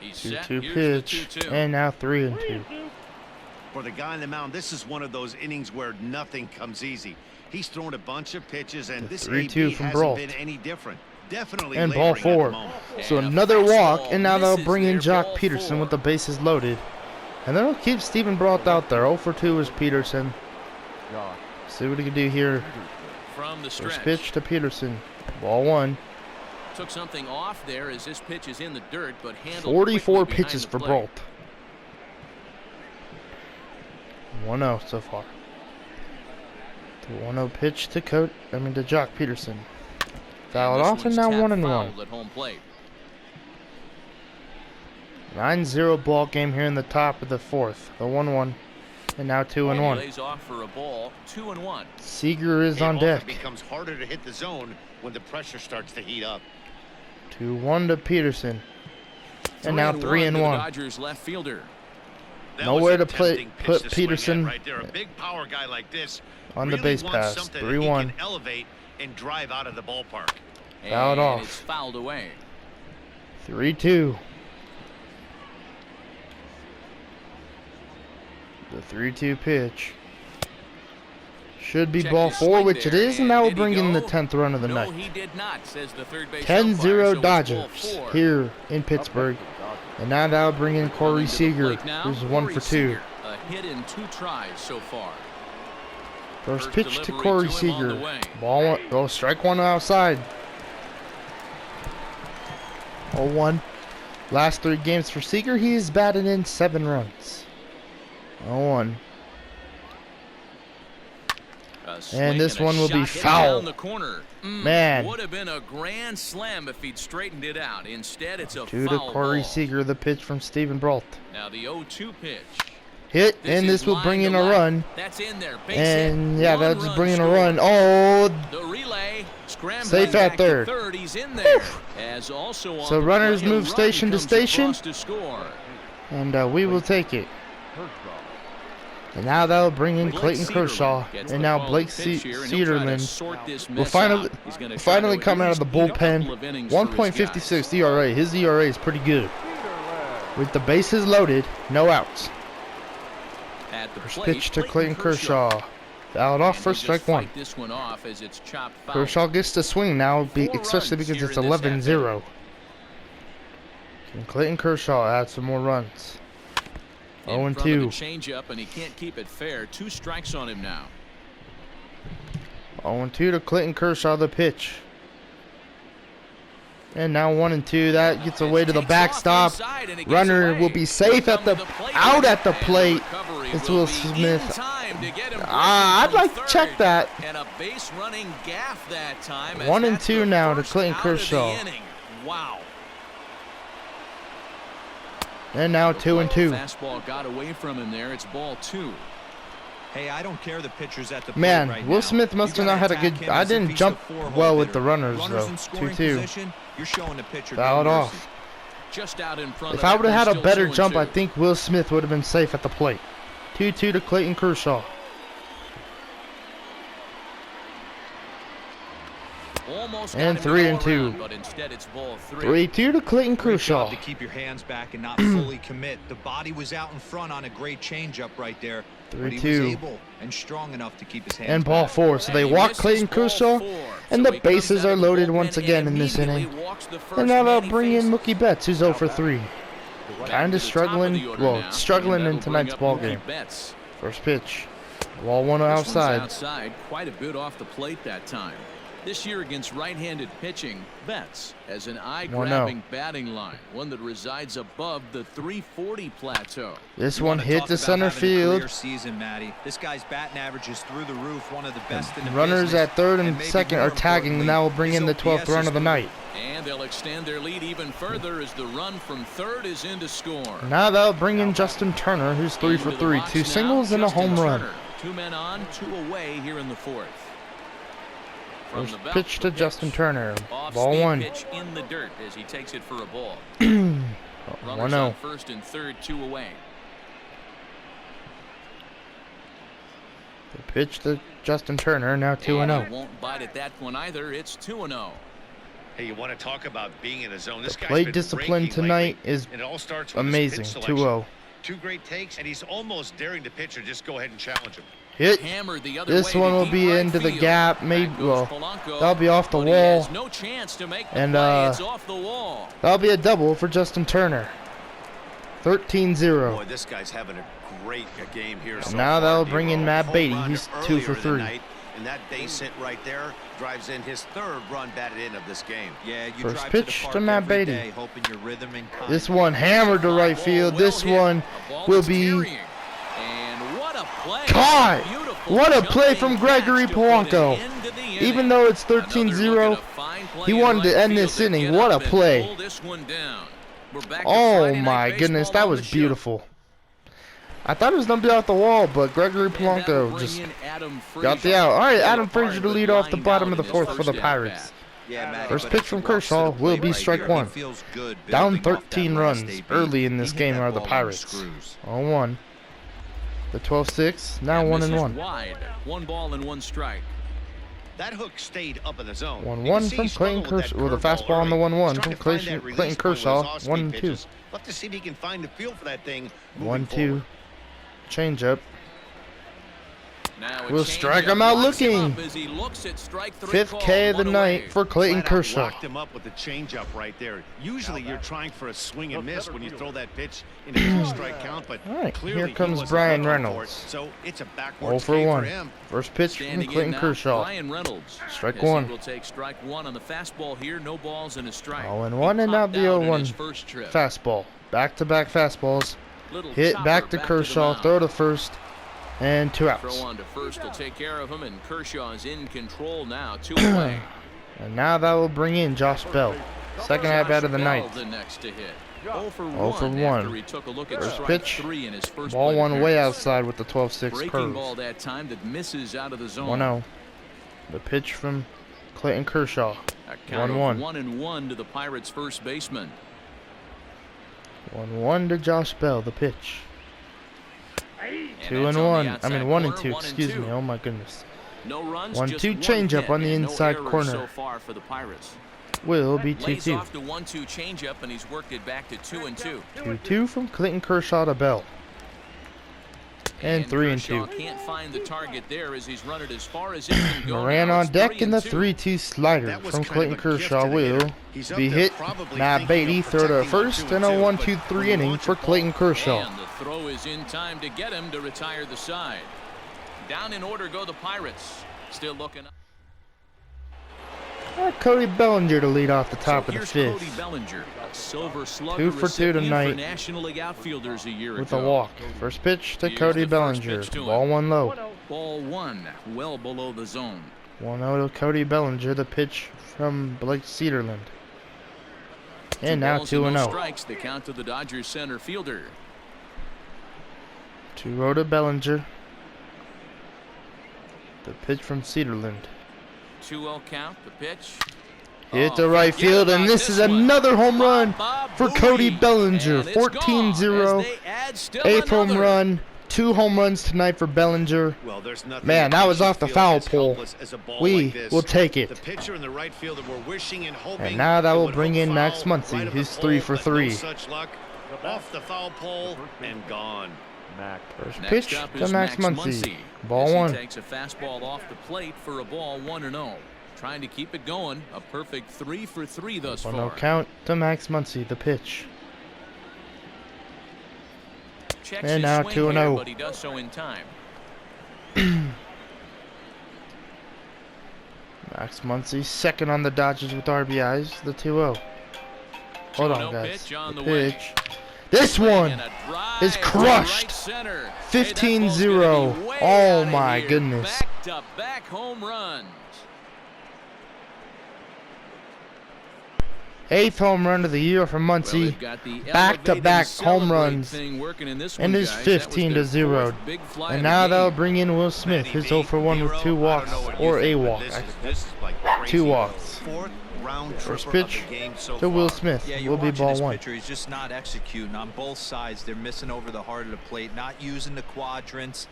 2-2 pitch, and now 3-2. For the guy on the mound, this is one of those innings where nothing comes easy. He's thrown a bunch of pitches, and this 3-2 from Brault. Hasn't been any different. Definitely. And ball 4. So another walk, and now they'll bring in Jock Peterson with the bases loaded. And then they'll keep Steven Brault out there. 0 for 2 is Peterson. See what he can do here. From the stretch. First pitch to Peterson. Ball 1. Took something off there as this pitch is in the dirt, but handled 44 pitches for Brault. 1-0 so far. The 1-0 pitch to Jock Peterson. Fouled off, and now 1-1. 9-0 ball game here in the top of the 4th. The 1-1. And now 2-1. Lays off for a ball. 2-1. Seager is on deck. It becomes harder to hit the zone when the pressure starts to heat up. 2-1 to Peterson. And now 3-1. Dodgers left fielder. Nowhere to put Peterson right there. A big power guy like this on the base pass. 3-1. Elevate and drive out of the ballpark. Fouled off. It's fouled away. 3-2. The 3-2 pitch. Should be ball 4, which it is, and that will bring in the 10th run of the night. 10-0 Dodgers here in Pittsburgh. And now that'll bring in Corey Seager, who's 1 for 2. A hit in 2 tries so far. First pitch to Corey Seager. Ball 1. Oh, strike 1 outside. 0-1. Last 3 games for Seager, he's batted in 7 runs. 0-1. And this one will be foul. Man. Would have been a grand slam if he'd straightened it out. Instead, it's a To foul Corey ball. Seager, the pitch from Steven Brault. Now the 0-2 pitch. Hit, and this will bring in a run. That's in there. Base And hit. yeah, One that's run bringing a scored. run. Oh, The relay scrambling safe back at to third. third. He's in there. As also on So the runners play, a move run station to comes station. across to score. and we will take it. And now that'll bring in Clayton Kershaw, and now Blake Cederman will finally come out of the bullpen. 1.56 ERA. His ERA is pretty good. With the bases loaded, no outs. First pitch to Clayton Kershaw. Fouled off for strike one. Kershaw gets to swing now, especially because it's 11-0. Can Clayton Kershaw add some more runs? 0-2. Changeup, and he can't keep it fair. 2 strikes on him now. 0-2 to Clayton Kershaw, the pitch. And now 1-2. That gets away to the backstop. Runner will be safe at the out at the plate. It's Will Smith. I'd like to check that. And a base running gaff that time. 1-2 now to Clayton Kershaw. Wow. And now 2-2. Fastball got away from him there. It's ball 2. Hey, I don't care the pitcher's at the plate Man, right Will now. Smith must have not had a good. I didn't jump well with the runners though. 2-2. You're showing the pitcher Fouled no off. mercy. Just out in front If of I would have had a better still jump, 2-2. I think Will Smith would have been safe at the plate. 2-2 to Clayton Kershaw. Almost And got him to go 3-2. around, but instead it's ball 3. 3-2 to Clayton Great Kershaw. job to keep your hands back and not fully commit. The body was out in front on a great changeup right there. But he was 3-2. able and strong enough to keep his hands And ball back. 4. So they And he walk misses Clayton ball Kershaw, 4. and So the he comes bases out are of the loaded bullpen once again in this immediately inning. walks the first And now they'll man he bring in faced. Mookie Betts, who's 0 for 3. Kind of struggling, Struggling struggling in tonight's ball game. First pitch. Ball 1 outside. Outside, quite a bit off the plate that time. This year against right-handed pitching, Betts has an eye-grabbing batting line, one that resides above the 340 plateau. This You one wanna hit talk to about center having a career field. season, Matty. This guy's batting average is through the roof, one of the best in the Runners business. at third and maybe second more are tagging, and importantly, now will bring in the his 12th OPS run is of the through night. And they'll extend their lead even further as the run from third is in to score. Now they'll bring in Justin Turner, who's 3 for 3. 2 singles and a home run. 2 men on, 2 away here in the 4th. From First the belt, pitch the to Justin Turner. Off Ball speed 1. pitch in the dirt as he takes it for a ball. Runners 1-0. on first and third, 2 away. The pitch to Justin Turner, now 2-0. He won't bite at that one either. It's 2-0. Hey, you want to talk about being in a zone? This The guy's plate been discipline raking tonight lately, is and it all starts with his amazing. pitch selection. 2-0. 2 great takes, and he's almost daring the pitcher just go ahead and challenge him. Hit. Hammered the other This way one to will deep be right into the field. gap. Maybe, Back goes well, Polanco, that'll be off the but he wall. has no chance to make the And, play. It's off the wall. That'll be a double for Justin Turner. 13-0. Boy, this guy's having a great game here so Now far, they'll D-Roll. bring in Matt Home Beatty. run He's 2 for earlier in the 3. night, and that base hit right there drives in his 3rd run batted in of this game. Yeah, you First drive pitch to, the to park Matt every Beatty. day, hoping your rhythm and This one hammered to right field. This one will be And what a play. caught. Beautiful What a play jumping from Gregory catch to put an Polanco. end to the inning. Even though it's Another 13-0, look at a fine play he in wanted to right end field this to inning. get What up a and play. pull this one down. We're back to Oh Friday Night my goodness, Baseball that on was the show. beautiful. I thought it was going to be off the wall, but Gregory And that'll Polanco bring just in Adam got the Frazier. out. All right, Still Adam a part Frazier of to it, lead off the lined bottom out of the in his 4th for the first Pirates. at-bat. Yeah, Matty, First but pitch as from he walks to Kershaw the will plate be right strike here, 1. he feels good Down building off that 13 last runs AB. early in this He hit game that are the ball on Pirates. screws. 0-1. The 12-6, now And this is 1-1. wide. 1 ball and 1 strike. That hook stayed up in the zone. 1-1 from Clayton Kershaw. With a fastball on the 1-1 from Clayton Kershaw. 1-2. Love to see if he can find the feel for that thing. moving 1-2. forward. Change-up. Now a We'll changeup strike him out locks him looking. up as he looks at strike 3 5th called, K of the 1 night away. for Clayton Flat out Kershaw. locked him up with the changeup right there. Usually you're trying for a swing and miss when you throw that pitch in a 2-strike count, but All right, clearly here he comes wasn't Brian looking for it, Reynolds. so it's a 0 backwards for K 1. him. First pitch from Standing Clayton in now, Kershaw. Brian Reynolds. Strike As he 1. will take strike 1 on the fastball here. No balls and a strike. 0-1, and now the He popped out in 0-1 his first trip. fastball. Back-to-back fastballs. Little Hit chopper back to the Kershaw. mound. Throw to first. And 2 outs. Throw on to first will take care of him, and Kershaw is in control now. 2 away. And now that will bring in Josh Bell. Second at-bat of the night. The next to hit. 0 for 1. He took a look at First pitch. 3 in his first Ball one way appearance. outside with the 12-6 Breaking curve. ball that time that misses out of the zone. 1-0. The pitch from Clayton Kershaw. A count of 1-1. 1-1 to the Pirates' first baseman. 1-1 to Josh Bell. The pitch. And 2 that's and on 1. the I outside mean 1 and corner, 2. 1 and Excuse 2. me. Oh my goodness. No runs, 1-2 just one changeup hit, on the and no inside errors corner. so far for the Pirates. Will be Lays 2-2. off the 1-2 changeup, and he's worked it back to 2-2. 2-2 from Clayton Kershaw to Bell. And 3-2. Kershaw can't find the target there as he's run it as far as he can go. Moran now. on It's deck in the 3-2. 3-2 slider That was from kind Clayton of a gift Kershaw to the will hitter. He's up be there hit. probably Matt thinking Beatty of throw to protecting first the and a 2-2, 1-2-3 but inning launch for a ball. Clayton Kershaw. And the throw is in time to get him to retire the side. Down in order go the Pirates. Still looking up. Cody Bellinger to lead off the top So of the here's Cody fifth Bellinger, a Silver Slugger 2 for 2 recipient tonight for National League outfielders a year with a ago. walk. First pitch to Here's Cody the first Bellinger. pitch to him. Ball 1 low. Ball 1, well below the zone. 1-0 to Cody Bellinger. The pitch from Blake Cedarland. And 2 now balls and no 2-0. strikes. The count to the Dodgers center fielder. 2-0 to Bellinger. The pitch from Cedarland. 2-0 count. The pitch. Hit to right forget field, and about this is one. another home run Bob for Bowie. Cody Bellinger. And it's gone 14-0. as they add still 8th home another. run. 2 home runs tonight for Bellinger. Well, there's nothing Man, that was makes you off the feel foul as pole. helpless as a ball We like this. will take The it. pitcher and the right fielder were wishing and hoping. And now that it will would bring hook in Max foul Muncy. right of the He's pole, 3 for but 3. No such luck. Off the foul pole and gone. First Next pitch up to is Max Muncy. Muncy. As Ball he 1. takes a fastball off the plate for a ball 1-0. Trying to keep it going. A perfect 3 for 3 thus 1-0 far. count to Max Muncy. The pitch. Checks And his now swing 2-0. here, but he does so in time. Max Muncy second on the Dodgers with RBIs. The 2-0. Hold 2-0 on, guys. pitch on The the way. pitch. This one And a drive is to crushed. right center. Hey, that 15-0. ball's gonna be way Oh outta my here. goodness. Back-to-back home runs. 8th home run of the year for Well, Muncy. they've got the Back-to-back elevate and home celebrate runs. thing working in this And one, is guys. That was 15-0. their fourth big fly And of the now game. that'll bring in Will Smith. His 0 for 1 with 2 walks or a walk. This is like crazy. 2 walks. Fourth round First tripper of pitch the game so to Will far. Smith. Yeah, you're Will be watching ball this 1. pitcher. He's just not executing on both sides. They're missing over the heart of the plate, not using the quadrants.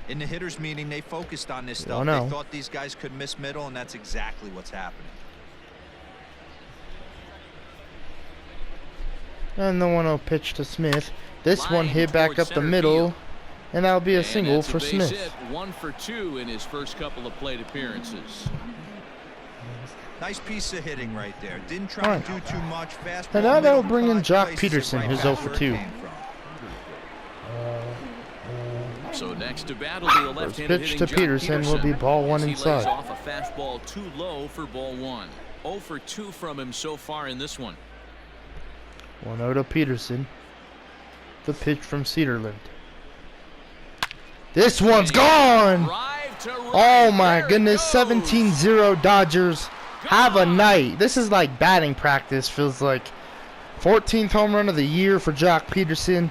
In the hitters meeting, they focused on this stuff. no. They thought these guys could miss middle, and that's exactly what's happening. And the 1-0 pitch to Smith. This one Line hit back toward up the center middle. field. And that'll be a And single that's a for base Smith. hit, 1 for 2 in his first couple of plate appearances. Nice piece of hitting right there. Didn't try Alright. to do too much. Fastball, And now they'll middle, bring in five Jock places, Peterson, right who's back 0 for where it 2. came from. So next to battle the left-handed pitch hitting to Jock Peterson will be ball 1 as he inside. lays off a fastball too low for ball 1. 0 for 2 from him so far in this one. 1-0 to Peterson. The pitch from Cedarland. This one's gone! Drive to right. Oh my There it goodness, goes. 17-0 Dodgers. Have a night. This is like batting practice, feels like. 14th home run of the year for Jock Peterson.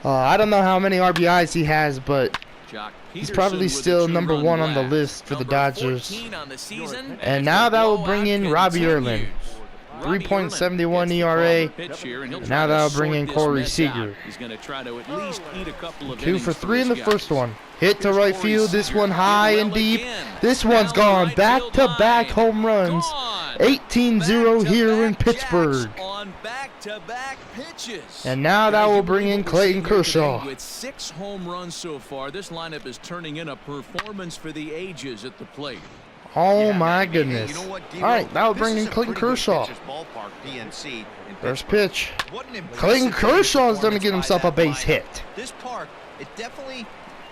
I don't know how many RBIs he has, but Jock he's Peterson probably with a still number 2-run 1 on the blast. list for the Number Dodgers. 14 on the season, And if now the that will bring blowout in Robbie continues. Erlin. Robbie 3.71 Erlin gets the ERA. call pitch here, and he'll Now try to that'll bring sort in this Corey mess Seager. out. He's going to try to at least eat a couple of 2 innings for 3 in the his guys. first one. Hit to Here's right Corey field. This Seager. one high Did and well deep. again. This one's Down the gone. right Back-to-back field home line. runs. Gone. 18-0 here in Back-to-back Pittsburgh. jacks on back-to-back pitches. And now that Guys, will you bring believe in what we're Clayton seeing here Kershaw. today? With 6 home runs so far, this lineup is turning in a performance for the ages at the plate. Oh Yeah, my man, hey, goodness. you know what, All D-Roll? right, that'll This bring is in a Clayton pretty good Kershaw. pitcher's ballpark, PNC, in First Pittsburgh. pitch. What an impressive Clayton Kershaw's going to performance get by himself a that base lineup. hit. This park, it definitely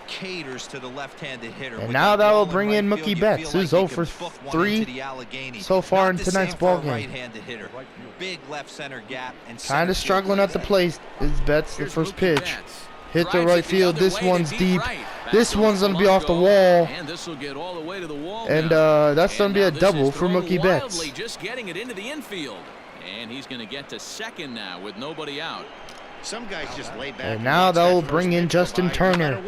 caters to the left-handed hitter. And With now that that will ball bring right in field, Mookie you Betts, feel who's like 0 you for can book one 3 into the Allegheny. so far Not in the tonight's same for a ballgame. right-handed hitter. Big left center gap and Kind center of field struggling at the clears plate is Betts the Here's first Mookie pitch. Betts. Hit to Drives right it the field. other This way to one's deep. right. This one's going to be off the wall. And this will get all the way to the wall. And that's going to be a double for Mookie Betts. Just getting it into the infield. And he's going to get to second now with nobody out. Some guys just lay back. And now they'll bring in Justin Turner.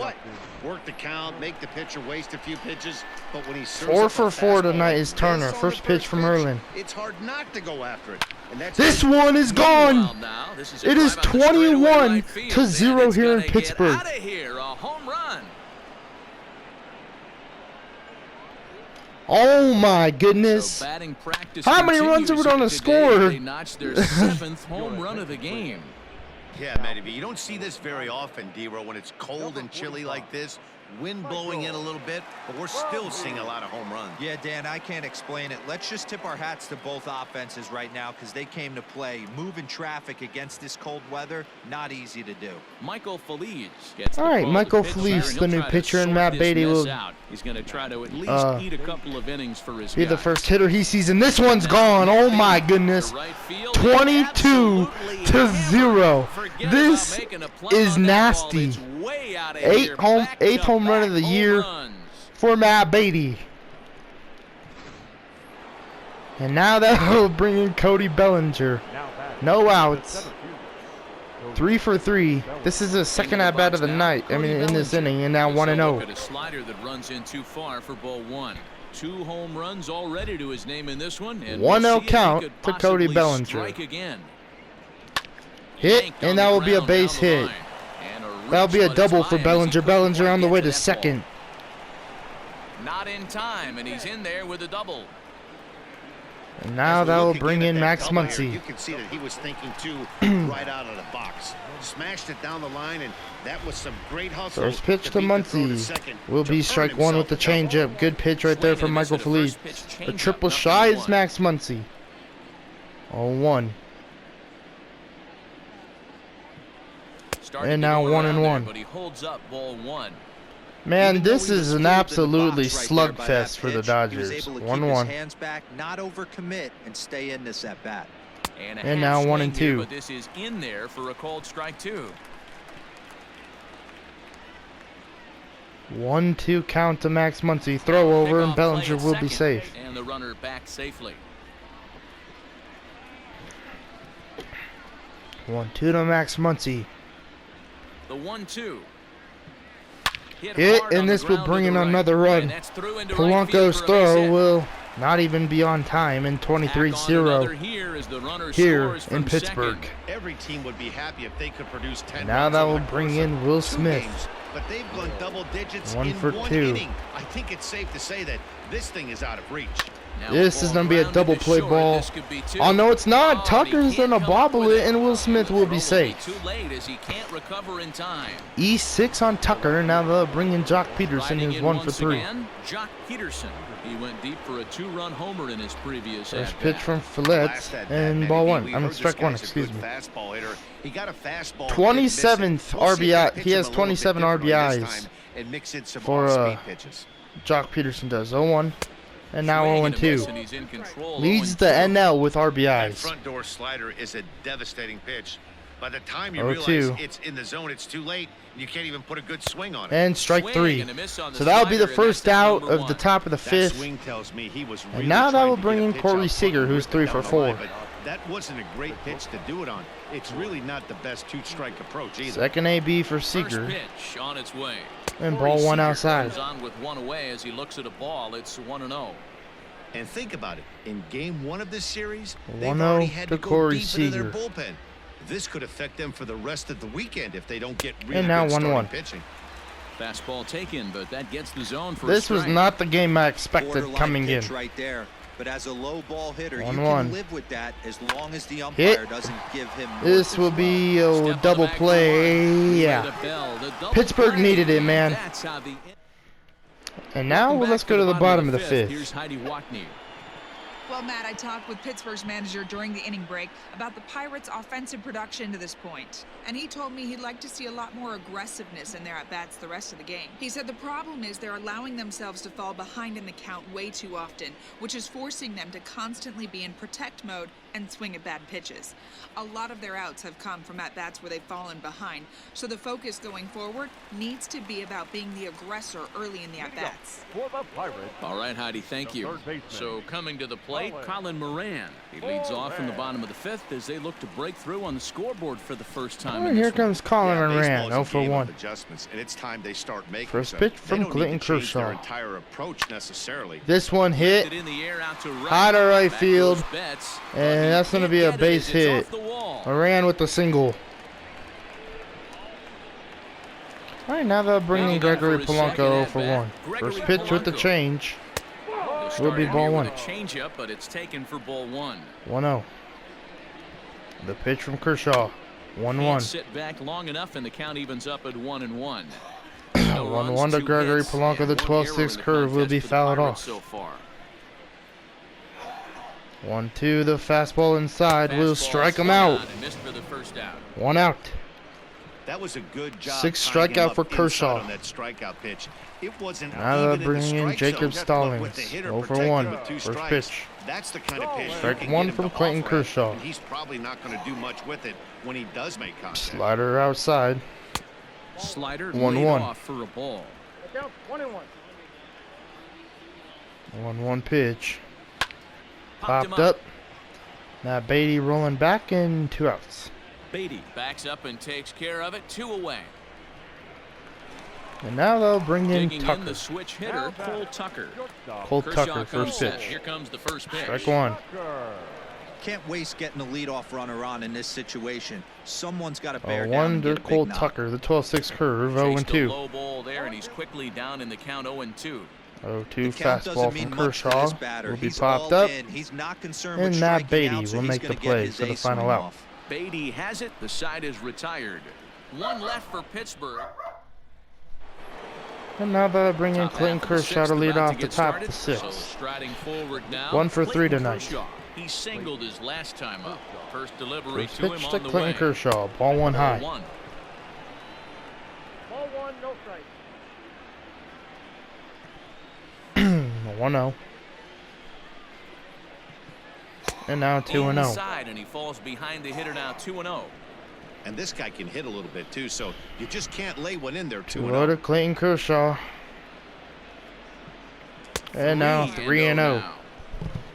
Work the count, make the pitcher waste a few pitches, but when he's 4 for 4 tonight is Turner. First pitch from Erlin. It's hard not to go after it. And that's this one is gone. It is 21-0 here in Pittsburgh. Out of here, a home run. Oh my goodness! So batting practice how many runs are we going to score? They notched their 7th home run of the game. Yeah, Matty B, you don't see this very often, D-Row, when it's cold and chilly like this. Wind blowing in a little bit, but we're still seeing a lot of home runs. Yeah, Dan, I can't explain it. Let's just tip our hats to both offenses right now because they came to play. Moving traffic against this cold weather, not easy to do. Michael Feliz gets all right, Michael Feliz, the new pitcher, and Matt Beatty will he's going to try to at least eat a couple of innings for his be the first hitter he sees, and this one's gone. Oh my goodness! 22-0. This is nasty. 8th home run of the year for Matt Beatty. And now that will bring in Cody Bellinger. No outs. 3 for 3. This is the second at bat of the night. I mean, in this inning, and now 1-0. A slider that runs in too far for ball 1. 2 home runs already to his name in this one. 1-0 count to Cody Bellinger. Hit, and that will be a base hit. That'll be a double for Bellinger. Bellinger on the way to second. Not in time, and he's in there with a double. And now that will bring in Max Muncy. You can see that he was thinking too right out of the box. Smashed it down the line, and that was some great hustle. First pitch to Muncy will be strike one with the changeup. Good pitch right there from Michael Feliz. The triple shy is Max Muncy. 0-1. And now 1-1. But he holds up ball 1. Man, this is an absolutely slugfest for the Dodgers. 1-1. Hands back, not overcommit, and stay in this at bat. And now 1-2. But this is in there for a called strike 2. 1-2 count to Max Muncy. Throw over, and Bellinger will be safe. And the runner back safely. 1-2 to Max Muncy. The 1-2. Hit, and this will bring in another run. Polanco's throw will not even be on time, in 23-0 here in Pittsburgh. Every team would be happy if they could produce 10. Now that will bring in Will Smith. But they've gone double digits in one 2. inning. I think it's safe to say that this thing is out of reach. This is going to be a double play ball. Oh, no, it's not. Tucker's going to bobble it, and Will Smith will be safe. E6 on Tucker. Now they'll bring in Jock Peterson, who's 1 for 3. Jock Peterson. He went deep for a 2-run homer in his previous first pitch from Fillets, and ball 1. I mean, strike 1, excuse me. 27th RBI. He has 27 RBIs for Jock Peterson does. 0-1. And now 0-2. Leads the NL with RBIs. That front door slider is a devastating pitch. By the time you realize it's in the zone, it's too late. You can't even put a good swing on it. And strike 3. So that'll be the first out of the top of the 5th. And now that will bring in Corey Seager, who's 3 for 4. That wasn't a great pitch to do it on. It's really not the best 2-strike approach either. Second AB for Seager. First pitch on its way. And ball 1 outside. On with 1 away as he looks at a ball. It's 1-0. And think about it. In game 1 of this series, they've 1-0 already had to to go Corey deep into their Seager. bullpen. This could affect them for the rest of the weekend if they don't get really and now good starting 1-1. pitching. Fastball taken, but that gets the zone for this was not the game I expected coming in. Right there. But as a low ball hitter, you 1-1. can live with that as long as the umpire doesn't give him more This will be a double play. Yeah. Pittsburgh needed it, man. And now let's go to the bottom of the 5th. Here's Heidi Wackney. Well, Matt, I talked with Pittsburgh's manager during the inning break about the Pirates' offensive production to this point. And he told me he'd like to see a lot more aggressiveness in their at-bats the rest of the game. He said the problem is they're allowing themselves to fall behind in the count way too often, which is forcing them to constantly be in protect mode and swing at bad pitches. A lot of their outs have come from at-bats where they've fallen behind, so the focus going forward needs to be about being the aggressor early in the at-bats. All right, Heidi, thank you. So coming to the plate, Colin Moran. He leads off in the bottom of the fifth as they look to break through on the scoreboard for the first time. And here comes Colin Moran, 0 for 1. Adjustments, and it's time they start making First pitch from Clayton Kershaw. Their entire approach necessarily. This one hit high to right field, and that's going to be a base hit. Moran with the single. All right, now they're bringing Gregory Polanco 0 for 1. First pitch with the change. Will be ball 1. Change up, but it's taken for ball 1. 1-0. The pitch from Kershaw. 1-1. Sit back long enough, and the count evens up at 1-1. 1-1 to Gregory Polanco. The 12-6 curve will be fouled off. 1-2. The fastball inside will strike him out. 1 out. That was a good job. 6 strikeout for Kershaw. On that strikeout pitch. It wasn't now they're even bringing in Jacob Stallings. 0 for 1. First pitch. That's the kind of pitch. Strike 1 from Clayton Kershaw. He's probably not going to do much with it when he does make contact. Slider outside. Slider 1-1 off for a ball. 1-1 pitch. Popped up. Now Beatty rolling back and 2 outs. Beatty backs up and takes care of it. 2 away. And now they'll bring in Tucker. The switch hitter, Cole Tucker. Cole Tucker, first pitch. Here comes the first pitch. Strike 1. Can't waste getting a leadoff runner on in this situation. Someone's got to bear down 1 and to get a Cole big Tucker. The 12-6 curve. 0-2. Low ball there, and he's quickly down in the count. 0-2. 0-2 fastball from Kershaw will be popped up. He's not concerned And with Matt Beatty out, so will make the play for the final out. Off. Beatty has it. The side is retired. 1 left for Pittsburgh. And now they'll bring in Clayton Kershaw to lead off the top of the 6th. So striding forward now, 1 for 3 tonight. Kershaw. He singled his last time up. First delivery First to pitch him to on the Clayton way. Kershaw. Ball 1 high. Ball 1, no strike. 1-0. And now 2-0. Inside, and he falls behind the hitter now. 2-0. And this guy can hit a little bit too, so you just can't lay one in there. 2-0 to Clayton Kershaw. And now 3-0.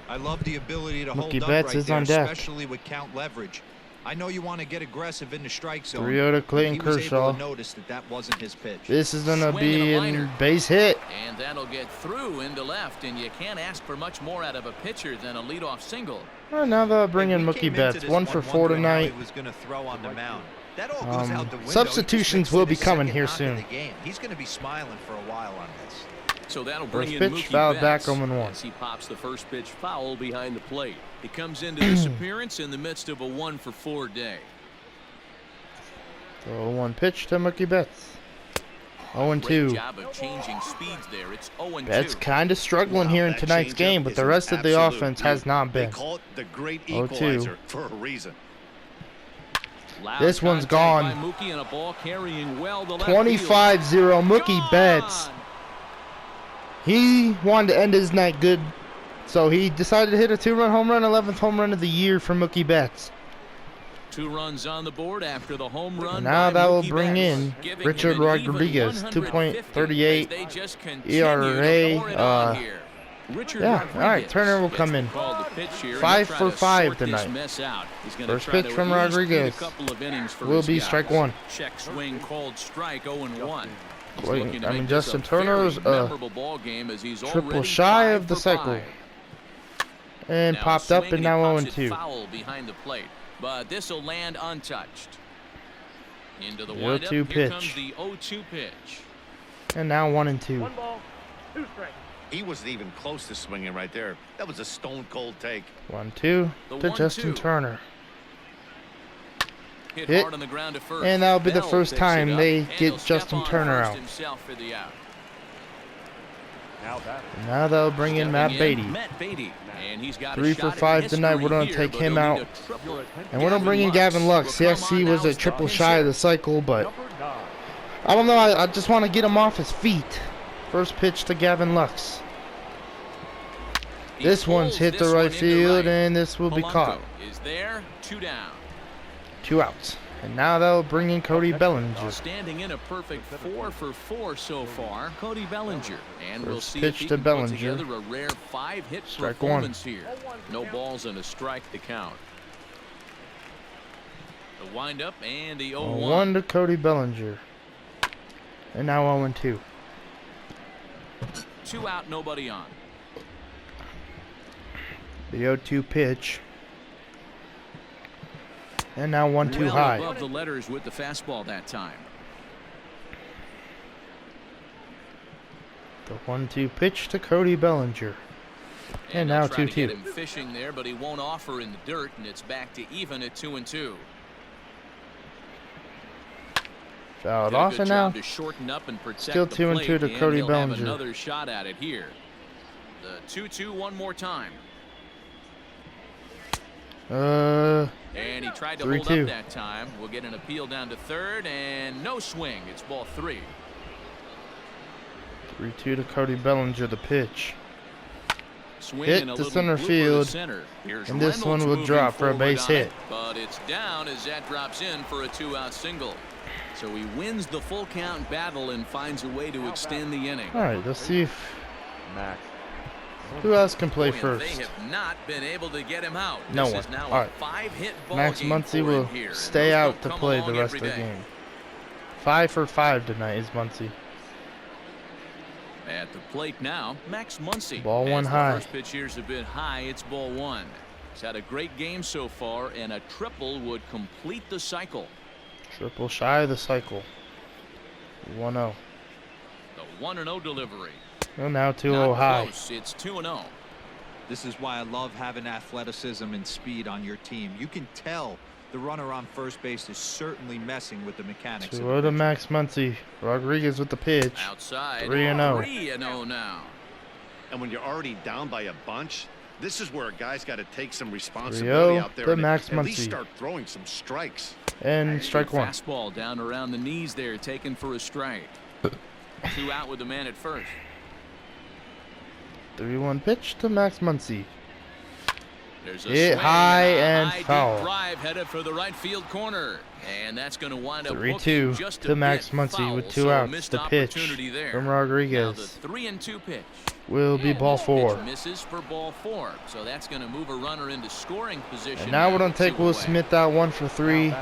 I love the ability to hold Mookie up Betts right is there, on deck. especially with count leverage. I know you want to get aggressive in the strike zone. 3-0 to Clayton he was Kershaw. able to notice that wasn't his pitch. This is going to Swing be and a a liner. base hit. And that'll get through into left, and you can't ask for much more out of a pitcher than a leadoff single. And now they'll bring in We Mookie came into Betts. this 1 for 4 wondering how tonight. he was going to throw on the mound. That all goes out the window. Substitutions will be coming here soon. He's going to be smiling for a while on this. So that'll bring First in pitch, Mookie fouled back, Betts 0-1. as he pops the first pitch foul behind the plate. He comes into this appearance in the midst of a 1 for 4 day. So 1 pitch to Mookie Betts. Great 0-2. job of changing speeds there. It's 0-2. Betts kind of struggling here in That tonight's changeup game, but is the an rest of the absolute offense beauty. has not been. They call it the great 0-2. equalizer for a reason. Loud This one's contact gone. by Mookie, and a ball carrying well to left 25-0 field. Mookie Gone! Betts. He wanted to end his night good, so he decided to hit a 2-run home run, 11th home run of the year for Mookie Betts. 2 runs on the board after the home run. And now by that will Mookie bring Betts, in giving Richard him an even Rodriguez, 2.38 as they just continue ERA, to pour it on here. Richard yeah, Rodriguez all right, Turner will gets come the in. call to pitch here, and 5 he'll try for to 5 sort this tonight. mess out. He's gonna First try pitch to from at least Rodriguez. eat a couple of innings for Will his be guys. strike 1. Check swing called strike 0-1. Justin Turner's triple already shy 5 of the for cycle. 5. And Now popped up, swinging, and now he pops it 0-2. Foul behind the plate, but this will land untouched. Into the The windup. 0-2 Here pitch. comes the 0-2 pitch. And now 1-2. 1 ball, 2 strikes. He wasn't even close to swinging right there. That was a stone-cold take. 1-2 The to 1-2. Justin Turner. Hit hard on the ground to first. And that'll be the Bell first picks time it up, they and get he'll step Justin on Turner first out. himself for the out. Now that. And now they'll bring in Matt Stepping Beatty. Matt Beatty. And he's got 3 for 5 tonight. We're going to take him out. And we're going to bring in Gavin Lux. Yes, he was a triple shy of the cycle, but I don't know. I just want to get him off his feet. First pitch to Gavin Lux. This one's hit the right field, and this will be caught. Is there 2 down. 2 outs. And now they'll bring in Cody Bellinger. Standing in a perfect 4 for 4 so far, Cody Bellinger. And we'll see pitch if he to can Bellinger. put together a rare 5-hit performance here. No balls and a strike to count. The windup and the 0-1. 1 to Cody Bellinger. And now 0-2. 2 out, nobody on. The 0-2 pitch. And now 1-2 well high. Above the letters with the fastball that time. The 1-2 pitch to Cody Bellinger. And now 2-2. Get him fishing there, but he won't offer in the dirt, and it's back to even at 2-2. Fouled off, and now to shorten up and protect still 2-2 to Cody Bellinger. Have another shot at it here. The 2-2 one more time. And he tried to hold up that time. We'll get an appeal down to third, and no swing. It's ball 3. 3-2 to Cody Bellinger, the pitch. Swing hit to center field, and this one will drop for a base hit. But it's down as that drops in for a 2-out single. So he wins the full count battle and finds a way to extend the inning. All right, let's see if who else can play first. They have not been able to get him out. No this one. Is now all right. a 5-hit ball Max game Muncy for will him here, stay out to play the rest of the day. game. 5 for 5 tonight is Muncy. At the plate now, Max Muncy. Ball 1 high. The first pitch here's a bit high. It's ball 1. He's had a great game so far, and a triple would complete the cycle. Triple shy of the cycle. 1-0. The 1-0 delivery. Well, now 2-0 high. Close. It's 2-0. This is why I love having athleticism and speed on your team. You can tell the runner on first base is certainly messing with the mechanics. 2-0 to Max Muncy. Rodriguez with the pitch. Outside. 3-0. 3-0 now. And when you're already down by a bunch, this is where a guy's got to take some responsibility out there to and Max at least Muncy. start throwing some strikes. And strike 1. Fastball down around the knees there, taken for a strike. 2 out with the man at first. 3-1 pitch to Max Muncy. There's a hit swing, high and high foul. Deep drive headed for the right field corner, and that's going to wind up 3-2 just to Max Muncy with 2 outs. The pitch from Rodriguez. Now the 3-2 pitch will be ball 4. Misses for ball 4, so that's going to move a runner into scoring position. And now we're going to take Will Smith out 1 for 3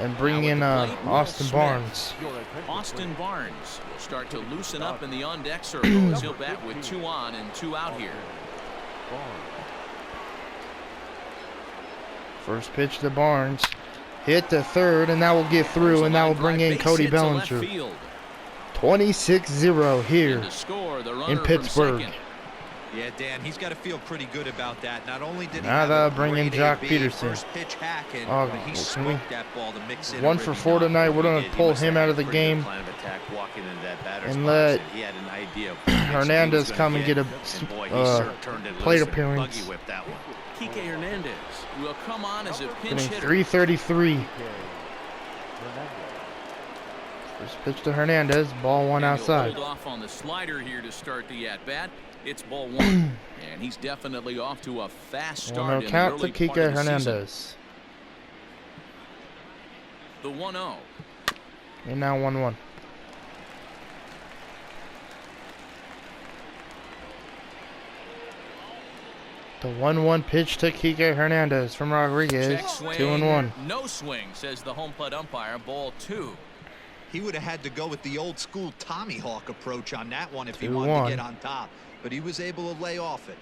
and bring in Austin Barnes. Austin Barnes will start to loosen up in the on-deck circle as he'll bat with 2 on and 2 out here. First pitch to Barnes. Hit to third, and that will get through, and that will bring in Cody Bellinger. 26-0 here in Pittsburgh. Yeah, Dan, he's got to feel pretty good about that. Not only did he now they'll bring in Jock Peterson. First pitch hacking, he smoked that ball to mix in 1 for 4 tonight. We're going to pull him out of the game and let Hernandez come and get a plate appearance. Kike Hernandez will come on as a pinch hitting hitter. 333. First pitch to Hernandez, ball 1 outside. Hold off on the slider here to start the at-bat. It's ball 1, and he's definitely off to a fast start. No count to Kike Hernandez. The 1-0. And now 1-1. The 1-1 pitch to Kike Hernandez from Rodriguez. 2-1. No swing, says the home plate umpire. Ball 2. He would have had to go with the old school Tommy Hawk approach on that one if he wanted to get on top. But he was able to lay off it.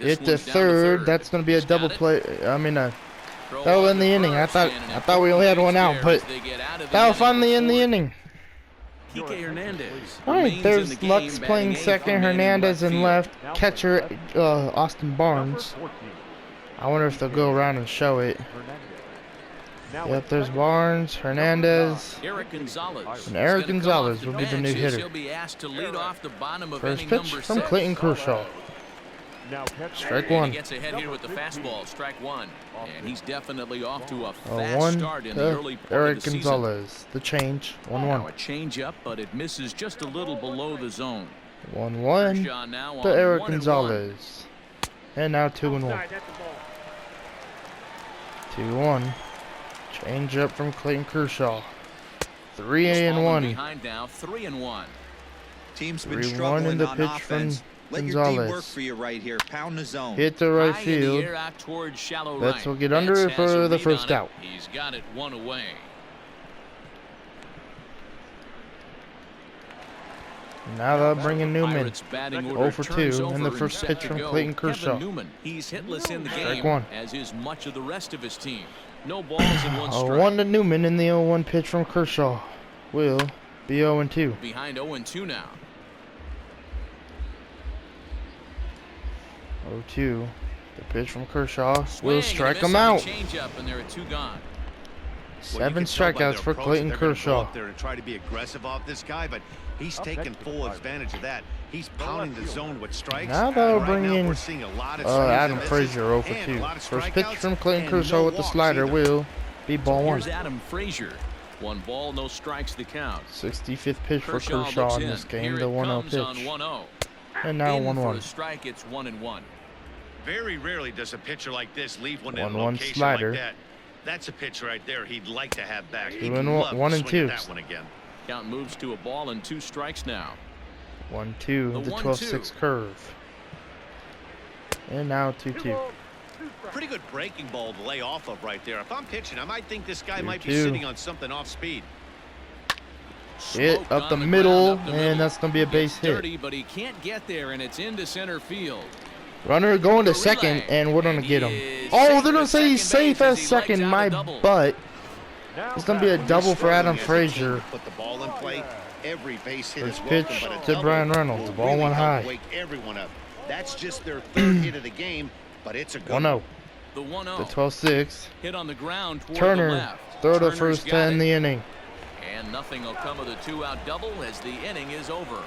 Hit to third. That's going to be a double play. I mean, that'll end the inning. I thought we only had 1 out, but that'll finally end the inning. All right, there's Lux playing second, Hernandez in left, catcher Austin Barnes. I wonder if they'll go around and show it. Yep, there's Barnes, Hernandez, and Eric Gonzalez will be the new hitter. First pitch from Clayton Kershaw. Strike one. He gets ahead here with the fastball, strike one. And he's definitely off to a fast start in the early part Eric of the Gonzalez. season. The change. 1-1. Now a change up, but it misses just a little below the zone. 1-1 to Eric Gonzalez. And now 2-1. 2-1. Change up from Clayton Kershaw. 3-1. Behind now, 3-1. Team's been struggling on offense. Let your D work Gonzalez. for you right here. Pound the zone. Hit the right High in the field. air out towards shallow Betts right. will get under it Betts has for a the read first on it. out. He's got it one away. Now they'll bring in Newman. Pirates batting 0 order for turns 2 and the over first set pitch to from go. Clayton Kershaw. Kevin Newman, he's hitless in the Strike game, one. as is much of the rest of his team. No balls and one strike. 0-1 to Newman in the 0-1 pitch from Kershaw. Will be 0-2. Behind 0-2 now. 0-2. The pitch from Kershaw Swing will and a strike miss him on the out. Changeup, and there are 2 gone. 7 strikeouts for Clayton Kershaw. Up there and try to be aggressive off this guy, but he's taking full advantage of that. He's pounding the zone with strikes. Now they'll Right bring now, in we're seeing a lot of Adam swings and Frazier 0 misses for and a 2. lot of First pitch strikeouts from Clayton and Kershaw no with the walks slider either. will be ball 1. Here's Adam Frazier. 1 ball, no strikes to count. 65th pitch for Kershaw Kershaw looks in in. this game. Here The it 1-0 comes on pitch. 1-0. And now In for a 1-1. strike, it's 1-1. Very rarely does a pitcher like this leave one in a 1-1 location slider. like that. That's a pitch right there he'd like to have back. He'd 2-1, love to 1 and swing 2. at that one again. Count moves to a ball and 2 strikes now. 1-2. The 1-2. 12-6 curve. And now 2-2. Pretty good breaking ball to lay off of right there. If I'm pitching, I might think this guy might be 2-2. sitting on something off speed. Hit Smoked up the on middle, ground, up the and that's going to be a base It's hit. dirty, but he can't get there, and it's into center field. Runner going to The second, relay. and we're going to And get he him. is Oh, safe they're going at to say he's second safe base at as he second. legs out My a double. butt. It's going to be a double for Adam Struggling as a team Frazier. to put the ball in play. Every base hit First is pitch welcome, but a to double Brian Reynolds. will Ball really 1 help high. wake everyone up. That's just their third hit of the game, but it's a good 1-0. The 1-0. The 12-6. Hit on the ground toward the Turner left. throw to Turner's first got 10 it. the inning. And nothing will come of the 2-out double as the inning is over.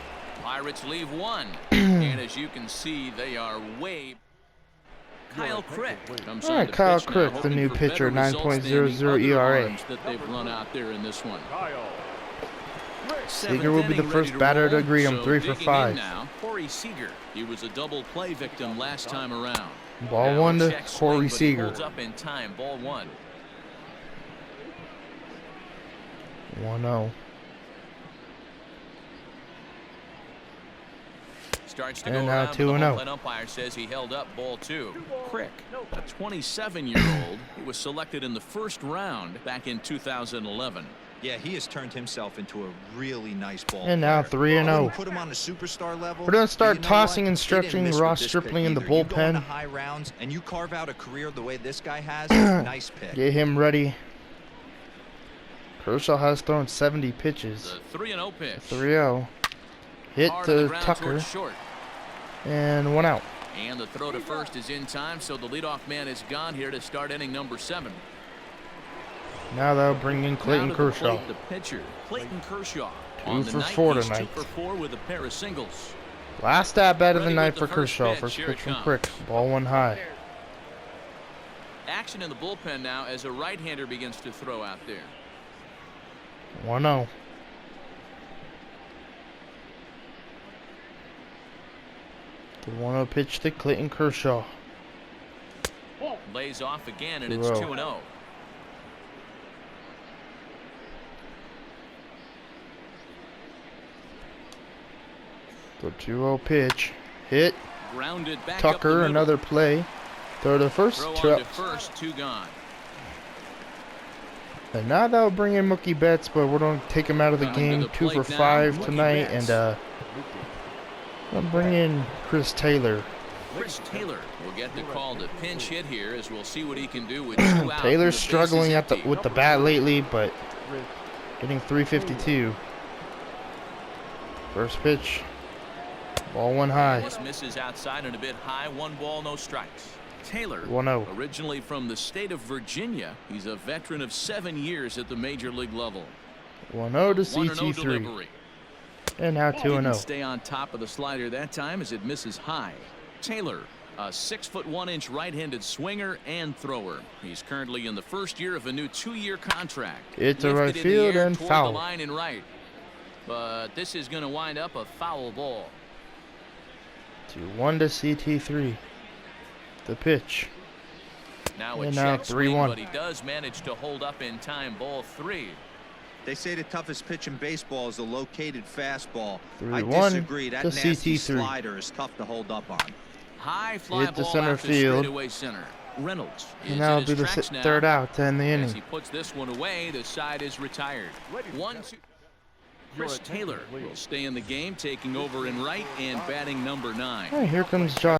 Pirates leave 1. And as you can see, they are way. Kyle Crick comes All on right, to Kyle pitch now, Crick, the hoping new for pitcher, better results than the 9.00 other ERA. arms that they've run out there in this one. Seager will be the Seventh first inning, batter ready to greet him, roll. 3 So for digging 5. in now, Corey Seager. He was a double play victim last time around. Ball Now 1 to check swing, Corey but he Seager. holds up in time. Ball 1. 1-0. Starts to And go now around, 2-0. but the bullpen umpire says he held up ball 2. Crick, a 27-year-old, he was selected in the first round back in 2011. Yeah, he has turned himself into a really nice ball And now player. 3-0. Put him on a superstar level. We're gonna start but you know tossing what? and They didn't stretching miss with Ross this Stripling pick in the either. You go into bullpen. high rounds and you carve out a career the way this guy has. Nice pick. Get him ready. Kershaw has thrown 70 pitches. The 3-0 pitch. 3-0. Hit Hard on the to ground Tucker. towards short. And 1 out. And the throw to first is in time, so the leadoff man is gone here to start inning number 7. Now they'll bring in Clayton Now to the Kershaw. plate, the pitcher, Clayton Kershaw. 2 On the for night, 4 he's tonight. 2 for 4 with a pair of singles. Last at bat of the Ready night with for the first Kershaw. pitch. First Here pitch it from comes. Crick. Ball 1 high. Action in the bullpen now as a right-hander begins to throw out there. 1-0. The 1-0 pitch to Clayton Kershaw. Lays off again, and it's 2-0. 2-0. The 2-0 pitch. Hit. Grounded back up the Tucker, middle. another play. Throw to first. Throw 2 on to outs. first, 2 gone. And now they'll bring in Mookie Betts, but we're going to take him out of the Coming to game. the 2 for plate now, 5 Mookie tonight. Betts. And I'll bring in Chris Taylor. Chris Taylor will get the call to pinch hit here as we'll see what he can do with 2 out. and the Taylor's bases struggling empty. with the bat lately, but hitting .352. First pitch. Ball 1 high. This misses outside and a bit high. 1 ball, no strikes. Taylor, 1-0. originally from the state of Virginia, he's a veteran of 7 years at the major league level. 1-0 to 1-0 CT3. delivery. And now Didn't 2-0. stay on top of the slider that time as it misses high. Taylor A 6'1" right-handed swinger and thrower. He's currently in the first year of a new 2-year contract. It's a right field and foul. The line and right. But this is going to wind up a foul ball. 2-1 to CT3. The pitch. Now and a now check swing, 3-1. but he does manage to hold up in time. Ball 3. They say the toughest pitch in baseball is a located fastball. 3-1 I disagree. That to nasty CT3. slider is tough to hold up on. High fly Hit the ball center out to field. straightaway center. Reynolds is And that'll in be his the tracks now. third out to end the As inning. he puts this one away, the side is retired. 1-2. Chris Taylor will stay in the game, taking over in right and batting number 9. Hey, here comes Josh.